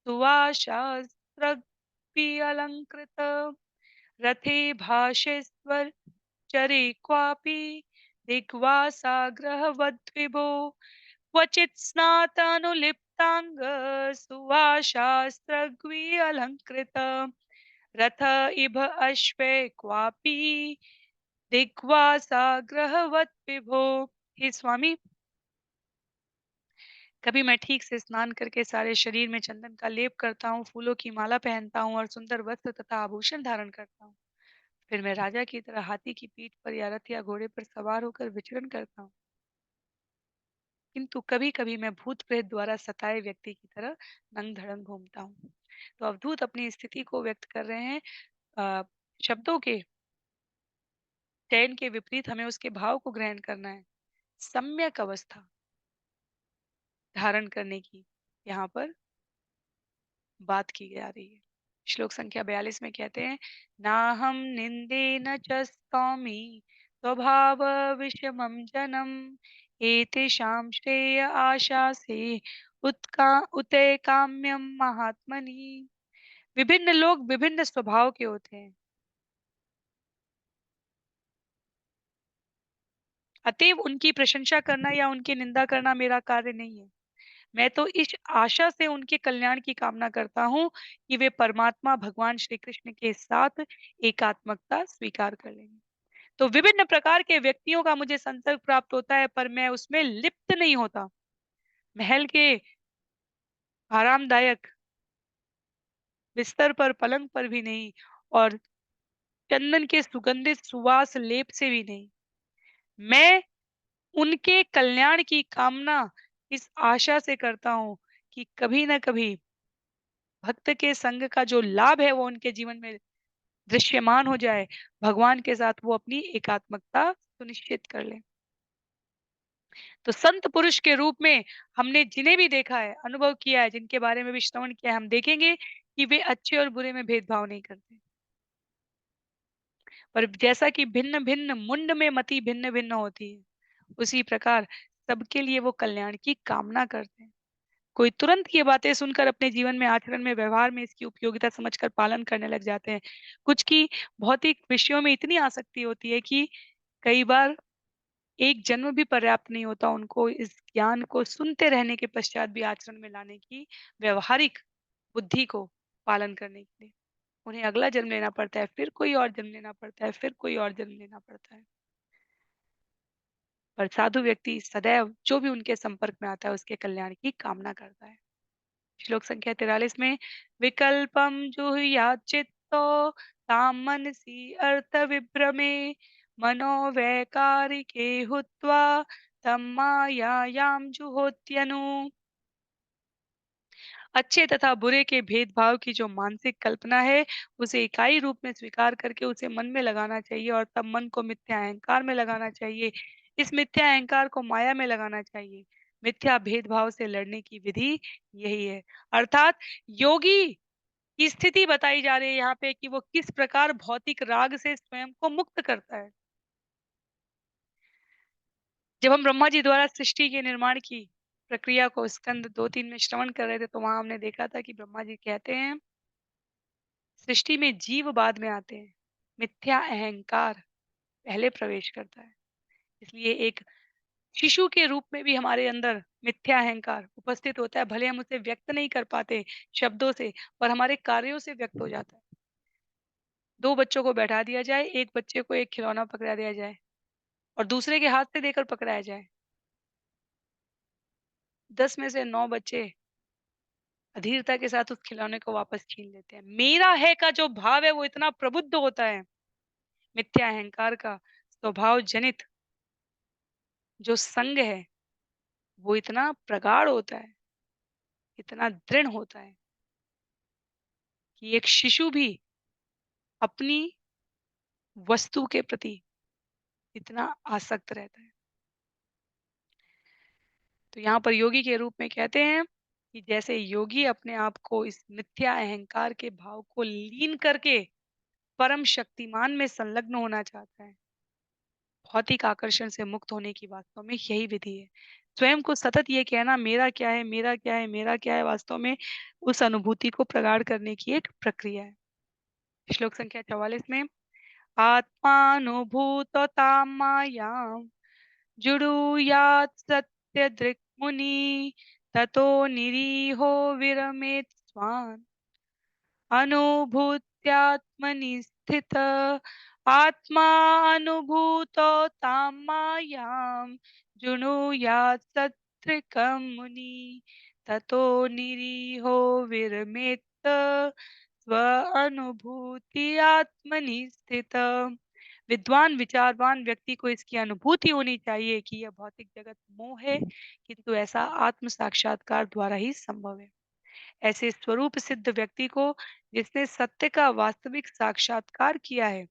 सुवासास्त्रग्भि अलंकृत रथे भाषेश्वर चरे क्वापि दिग्वासाग्रहवद्विभो क्वचित् स्नातानुलिप्तांग सुवासास्त्रग्भि अलंकृत रथ इभ अश्वे क्वापि दिग्वासाग्रहवत् विभो। हे स्वामी, कभी मैं ठीक से स्नान करके सारे शरीर में चंदन का लेप करता हूँ, फूलों की माला पहनता हूँ और सुंदर वस्त्र तथा आभूषण धारण करता हूँ। फिर मैं राजा की तरह हाथी की पीठ पर या रथ या घोड़े पर सवार होकर विचरण करता हूँ। किंतु कभी-कभी मैं भूत-प्रेत द्वारा सताए व्यक्ति की तरह नंग-धड़ंग घूमता हूँ। तो अवधूत अपनी स्थिति को व्यक्त कर रहे हैं। अ, शब्दों के चयन के विपरीत हमें उसके भाव को ग्रहण करना है। सम्यक अवस्था धारण करने की यहाँ पर बात की जा रही है। श्लोक संख्या 42 में कहते हैं, नाहं निंदेन च स्तौमि स्वभाव विषमं जनम एतेषां श्रेय आशासे उत्का उते काम्यम महात्मनि। विभिन्न लोग विभिन्न स्वभाव के होते हैं, अतएव उनकी प्रशंसा करना या उनकी निंदा करना मेरा कार्य नहीं है। मैं तो इस आशा से उनके कल्याण की कामना करता हूँ कि वे परमात्मा भगवान श्री कृष्ण के साथ एकात्मकता स्वीकार कर लेंगे। तो विभिन्न प्रकार के व्यक्तियों का मुझे संपर्क प्राप्त होता है, पर मैं उसमें लिप्त नहीं होता। महल के आरामदायक बिस्तर पर, पलंग पर भी नहीं, और चंदन के सुगंधित सुवास लेप से भी नहीं। मैं उनके कल्याण की कामना इस आशा से करता हूँ कि कभी न कभी भक्त के संग का जो लाभ है वो उनके जीवन में दृश्यमान हो जाए, भगवान के साथ वो अपनी एकात्मकता सुनिश्चित कर लें। तो संत पुरुष के रूप में हमने जिन्हें भी देखा है, अनुभव किया है, जिनके बारे में भी श्रवण किया है, हम देखेंगे कि वे अच्छे और बुरे में भेदभाव नहीं करते। पर जैसा कि भिन्न-भिन्न मुंड में मति भिन्न-भिन्न होती है, उसी प्रकार सबके लिए वो कल्याण की कामना करते हैं। कोई तुरंत ये बातें सुनकर अपने जीवन में, आचरण में, व्यवहार में इसकी उपयोगिता समझकर पालन करने लग जाते हैं। कुछ की भौतिक विषयों में इतनी आसक्ति होती है कि कई बार एक जन्म भी पर्याप्त नहीं होता उनको इस ज्ञान को सुनते रहने के पश्चात भी आचरण में लाने की, व्यावहारिक बुद्धि को पालन करने के लिए। उन्हें अगला जन्म लेना पड़ता है, फिर कोई और जन्म लेना पड़ता है, फिर कोई और जन्म लेना पड़ता है। पर साधु व्यक्ति सदैव जो भी उनके संपर्क में आता है उसके कल्याण की कामना करता है। श्लोक संख्या 43 में विकल्पम जुहुयात् चित्तो तां मनसि अर्थ विभ्रमे मनोवैकारिके हुत्वा तम मायायां जुहोत्यनु। अच्छे तथा बुरे के भेदभाव की जो मानसिक कल्पना है, उसे इकाई रूप में स्वीकार करके उसे मन में लगाना चाहिए और तब मन को मिथ्या अहंकार में लगाना चाहिए। इस मिथ्या अहंकार को माया में लगाना चाहिए। मिथ्या भेदभाव से लड़ने की विधि यही है। अर्थात योगी की स्थिति बताई जा रही है यहाँ पे कि वो किस प्रकार भौतिक राग से स्वयं को मुक्त करता है। जब हम ब्रह्मा जी द्वारा सृष्टि के निर्माण की प्रक्रिया को स्कंद 2-3 में श्रवण कर रहे थे, तो वहां हमने देखा था कि ब्रह्मा जी कहते हैं, सृष्टि में जीव बाद में आते हैं, मिथ्या अहंकार पहले प्रवेश करता है। इसलिए एक शिशु के रूप में भी हमारे अंदर मिथ्या अहंकार उपस्थित होता है, भले हम उसे व्यक्त नहीं कर पाते शब्दों से, पर हमारे कार्यों से व्यक्त हो जाता है। दो बच्चों को बैठा दिया जाए, एक बच्चे को एक खिलौना पकड़ा दिया जाए और दूसरे के हाथ से देकर पकड़ाया जाए, 10 में से 9 बच्चे अधीरता के साथ उस खिलौने को वापस छीन लेते हैं। मेरा है का जो भाव है वो इतना प्रबुद्ध होता है, मिथ्या अहंकार का स्वभाव जनित जो संग है, वो इतना प्रगाढ़ होता है, इतना दृढ़ होता है कि एक शिशु भी अपनी वस्तु के प्रति इतना आसक्त रहता है। तो यहाँ पर योगी के रूप में कहते हैं कि जैसे योगी अपने आप को इस मिथ्या अहंकार के भाव को लीन करके परम शक्तिमान में संलग्न होना चाहता है, भौतिक आकर्षण से मुक्त होने की वास्तव में यही विधि है। स्वयं को सतत ये कहना मेरा क्या है, मेरा क्या है, मेरा क्या है, वास्तव में उस अनुभूति को प्रगाढ़ करने की एक प्रक्रिया है। श्लोक संख्या 44 में आत्मानुभूततां मायां जुडुयात् सत्यदृक् मुनि ततो निरीहो विरमेत् स्वान् अनुभूत्यात्मनि स्थित आत्मा अनुभूतो तां मायां जुनुयात् सत्रिकं मुनि ततो निरीहो विरमेत् स्व अनुभूति आत्मनि स्थित। विद्वान विचारवान व्यक्ति को इसकी अनुभूति होनी चाहिए कि यह भौतिक जगत मोह है, किंतु ऐसा आत्म साक्षात्कार द्वारा ही संभव है। ऐसे स्वरूप सिद्ध व्यक्ति को जिसने सत्य का वास्तविक साक्षात्कार किया है,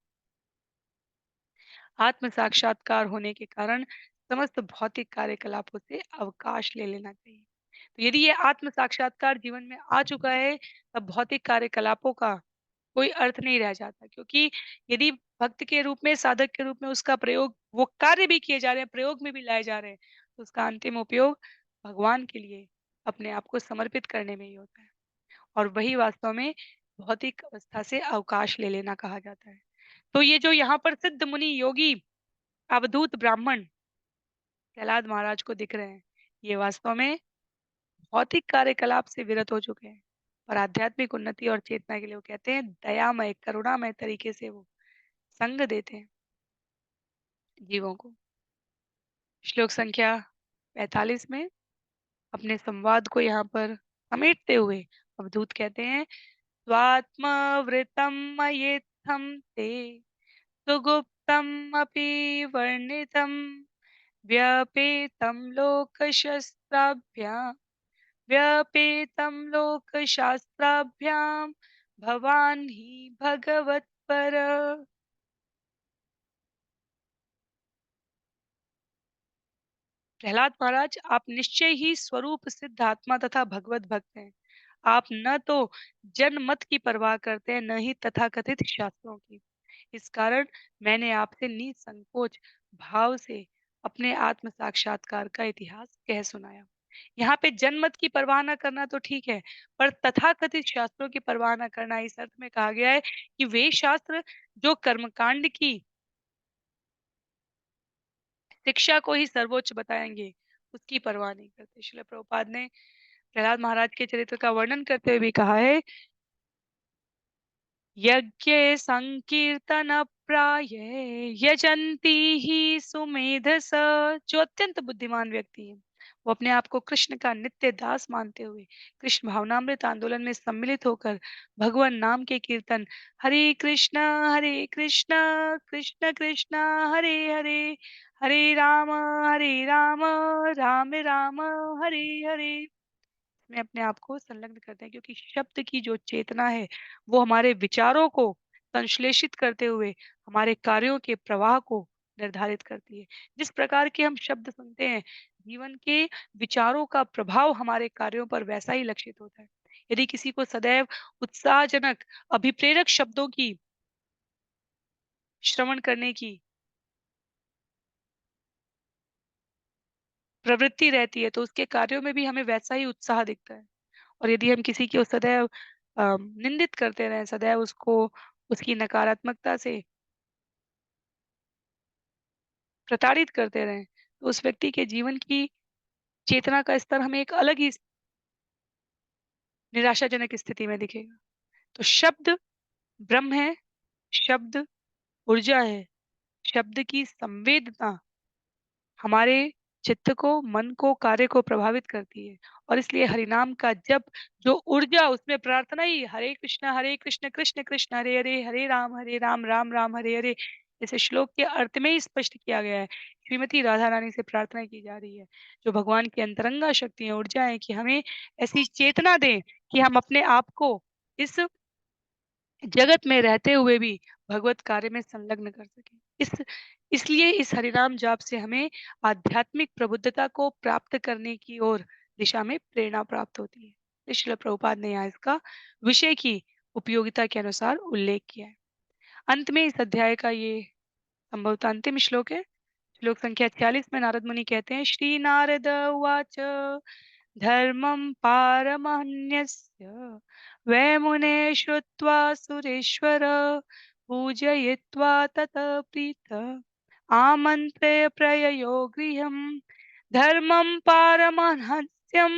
आत्म साक्षात्कार होने के कारण समस्त भौतिक कार्यकलापों से अवकाश ले लेना चाहिए। तो यदि ये आत्म साक्षात्कार जीवन में आ चुका है, तब भौतिक कार्यकलापों का कोई अर्थ नहीं रह जाता, क्योंकि यदि भक्त के रूप में, साधक के रूप में उसका प्रयोग, वो कार्य भी किए जा रहे हैं, प्रयोग में भी लाए जा रहे हैं, तो उसका अंतिम उपयोग भगवान के लिए अपने आप को समर्पित करने में ही होता है। और वही वास्तव में भौतिक अवस्था से अवकाश ले लेना कहा जाता है। तो ये जो यहाँ पर सिद्ध मुनि योगी अवधूत ब्राह्मण प्रहलाद महाराज को दिख रहे हैं, ये वास्तव में भौतिक कार्यकलाप से विरत हो चुके हैं और आध्यात्मिक उन्नति और चेतना के लिए वो कहते हैं दयामय करुणामय तरीके से वो संग देते हैं जीवों को। श्लोक संख्या 45 में अपने संवाद को यहाँ पर समेटते हुए अवधूत कहते हैं स्वात्मवृतं मयेत्थं ते सुगुप्तम् अपि वर्णितं व्यपेतं लोकशस्त्राभ्यां व्यपेतं लोकशास्त्राभ्यां भवान् हि भगवत्पर। प्रहलाद महाराज, आप निश्चय ही स्वरूप सिद्ध आत्मा तथा भगवत भक्त हैं। आप न तो जन मत की परवाह करते हैं, न ही तथाकथित शास्त्रों की। इस कारण मैंने आपसे निसंकोच भाव से अपने आत्म साक्षात्कार का इतिहास कह सुनाया। यहाँ पे जनमत की परवाह न करना तो ठीक है, पर तथाकथित शास्त्रों की परवाह न करना, इस अर्थ में कहा गया है कि वे शास्त्र जो कर्मकांड की शिक्षा को ही सर्वोच्च बताएंगे, उसकी परवाह नहीं करते। श्रील प्रभुपाद ने प्रहलाद महाराज के चरित्र का वर्णन करते हुए भी कहा है यज्ञ संकीर्तन प्राय यजंती ही सुमेधस। जो अत्यंत बुद्धिमान व्यक्ति है, वो अपने आप को कृष्ण का नित्य दास मानते हुए कृष्ण भावनामृत आंदोलन में सम्मिलित होकर भगवान नाम के कीर्तन हरे कृष्ण कृष्ण कृष्ण हरे हरे हरे राम राम राम हरे हरे में अपने आप को संलग्न करते हैं, क्योंकि शब्द की जो चेतना है वो हमारे विचारों को संश्लेषित करते हुए हमारे कार्यों के प्रवाह को निर्धारित करती है। जिस प्रकार के हम शब्द सुनते हैं, जीवन के विचारों का प्रभाव हमारे कार्यों पर वैसा ही लक्षित होता है। यदि किसी को सदैव उत्साहजनक अभिप्रेरक शब्दों की श्रवण करने की प्रवृत्ति रहती है, तो उसके कार्यों में भी हमें वैसा ही उत्साह दिखता है। और यदि हम किसी को सदैव निंदित करते रहें, सदैव उसको उसकी नकारात्मकता से प्रताड़ित करते रहें, तो उस व्यक्ति के जीवन की चेतना का स्तर हमें एक अलग ही निराशाजनक स्थिति में दिखेगा। तो शब्द ब्रह्म है, शब्द ऊर्जा है, शब्द की संवेदना हमारे चित्त को, मन को, कार्य को प्रभावित करती है और इसलिए हरिनाम का जप, जो ऊर्जा उसमें प्रार्थना ही हरे कृष्ण कृष्ण कृष्ण हरे हरे, हरे राम राम हरे हरे, इस श्लोक के अर्थ में ही स्पष्ट किया गया है। श्रीमती राधा रानी से प्रार्थना की जा रही है, जो भगवान की अंतरंगा शक्तियाँ, ऊर्जाएँ, कि हमें ऐसी चेतना दें कि हम अपने आप को इस जगत में रहते हुए भी भगवत कार्य में संलग्न कर सकें। इसलिए इस हरिनाम जाप से हमें आध्यात्मिक प्रबुद्धता को प्राप्त करने की ओर दिशा में प्रेरणा प्राप्त होती है। तो श्रील प्रभुपाद ने यहाँ इसका विषय की उपयोगिता के अनुसार उल्लेख किया है। अंत में इस अध्याय का ये संभवतः अंतिम श्लोक है। श्लोक संख्या 46 में नारद मुनि कहते हैं, श्री नारद उवाच धर्मं पारमहन्यस्य वै मुने श्रुत्वा सुरेश्वर पूजयित्वा ततः प्रीत आमन्त्र्य प्रययो गृहं धर्मं पारमहंस्यं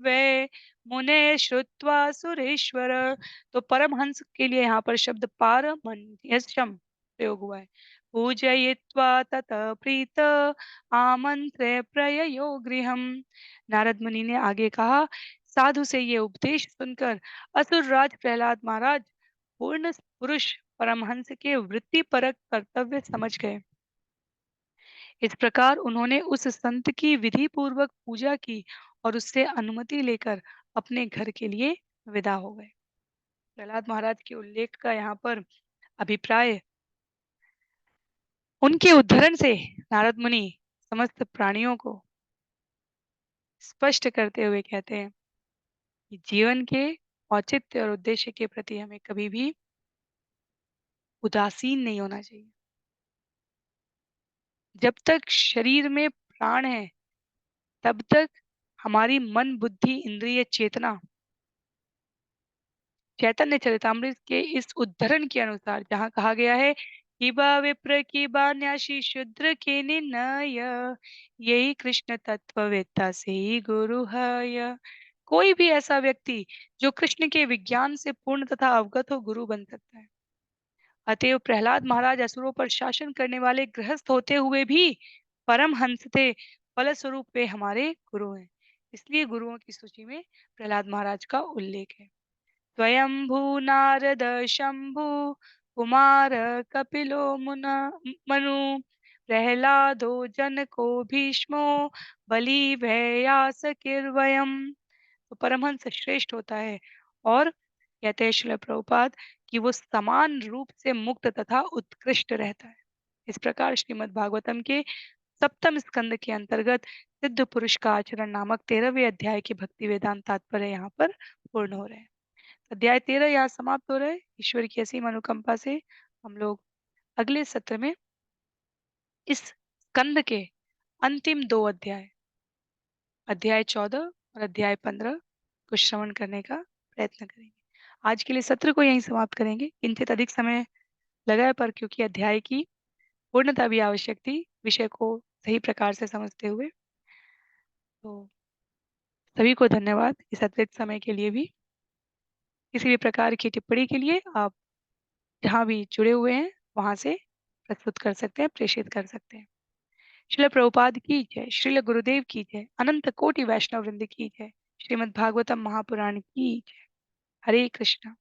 वै मुने श्रुत्वा सुरेश्वर। तो परमहंस के लिए यहाँ पर शब्द पारमहंस्यम प्रयोग हुआ है। पूजयित्वा ततः प्रीत आमंत्र्य प्रययो गृहम्। नारद मुनि ने आगे कहा, साधु से ये उपदेश सुनकर असुर राज प्रहलाद महाराज पूर्ण पुरुष परमहंस के वृत्तिपरक कर्तव्य समझ गए। इस प्रकार उन्होंने उस संत की विधि पूर्वक पूजा की और उससे अनुमति लेकर अपने घर के लिए विदा हो गए। प्रहलाद महाराज के उल्लेख का यहाँ पर अभिप्राय, उनके उद्धरण से नारद मुनि समस्त प्राणियों को स्पष्ट करते हुए कहते हैं कि जीवन के औचित्य और उद्देश्य के प्रति हमें कभी भी उदासीन नहीं होना चाहिए। जब तक शरीर में प्राण है, तब तक हमारी मन, बुद्धि, इंद्रिय, चेतना, चैतन्य चरितामृत के इस उद्धरण के अनुसार जहाँ कहा गया है कि बा विप्र की बा न्यासी शूद्र के निर्णय, यही कृष्ण तत्ववेत्ता से ही गुरु है। कोई भी ऐसा व्यक्ति जो कृष्ण के विज्ञान से पूर्ण तथा अवगत हो, गुरु बन सकता है। अतएव प्रहलाद महाराज असुरों पर शासन करने वाले गृहस्थ होते हुए भी परमहंस थे, फलस्वरूप वे हमारे गुरु हैं। इसलिए गुरुओं की सूची में प्रहलाद महाराज का उल्लेख है। स्वयंभू नारद शंभु कुमार कपिलो मुना मनु प्रहलादो जनको भीष्मो बलि भयास किर्वयम्। तो परमहंस श्रेष्ठ होता है और कहते हैं श्रील प्रभुपाद कि वो समान रूप से मुक्त तथा उत्कृष्ट रहता है। इस प्रकार श्रीमद् भागवतम के सप्तम स्कंद के अंतर्गत सिद्ध पुरुष का आचरण नामक 13वें अध्याय के भक्ति वेदांत तात्पर्य यहाँ पर पूर्ण हो रहे हैं। अध्याय 13 यहाँ समाप्त हो रहे हैं। ईश्वर की असीम अनुकंपा से हम लोग अगले सत्र में इस स्कंद के अंतिम 2 अध्याय, अध्याय 14 और अध्याय 15 को श्रवण करने का प्रयत्न करेंगे। आज के लिए सत्र को यहीं समाप्त करेंगे। किंचित अधिक समय लगा है, पर क्योंकि अध्याय की पूर्णता भी आवश्यक थी विषय को सही प्रकार से समझते हुए, तो सभी को धन्यवाद इस अतिरिक्त समय के लिए भी। किसी भी प्रकार की टिप्पणी के लिए आप जहाँ भी जुड़े हुए हैं वहां से प्रस्तुत कर सकते हैं, प्रेषित कर सकते हैं। श्रील प्रभुपाद की जय, श्रील गुरुदेव की जय, अनंत कोटि वैष्णव वृंद की जय, श्रीमद् भागवतम महापुराण की जय। हरे कृष्णा।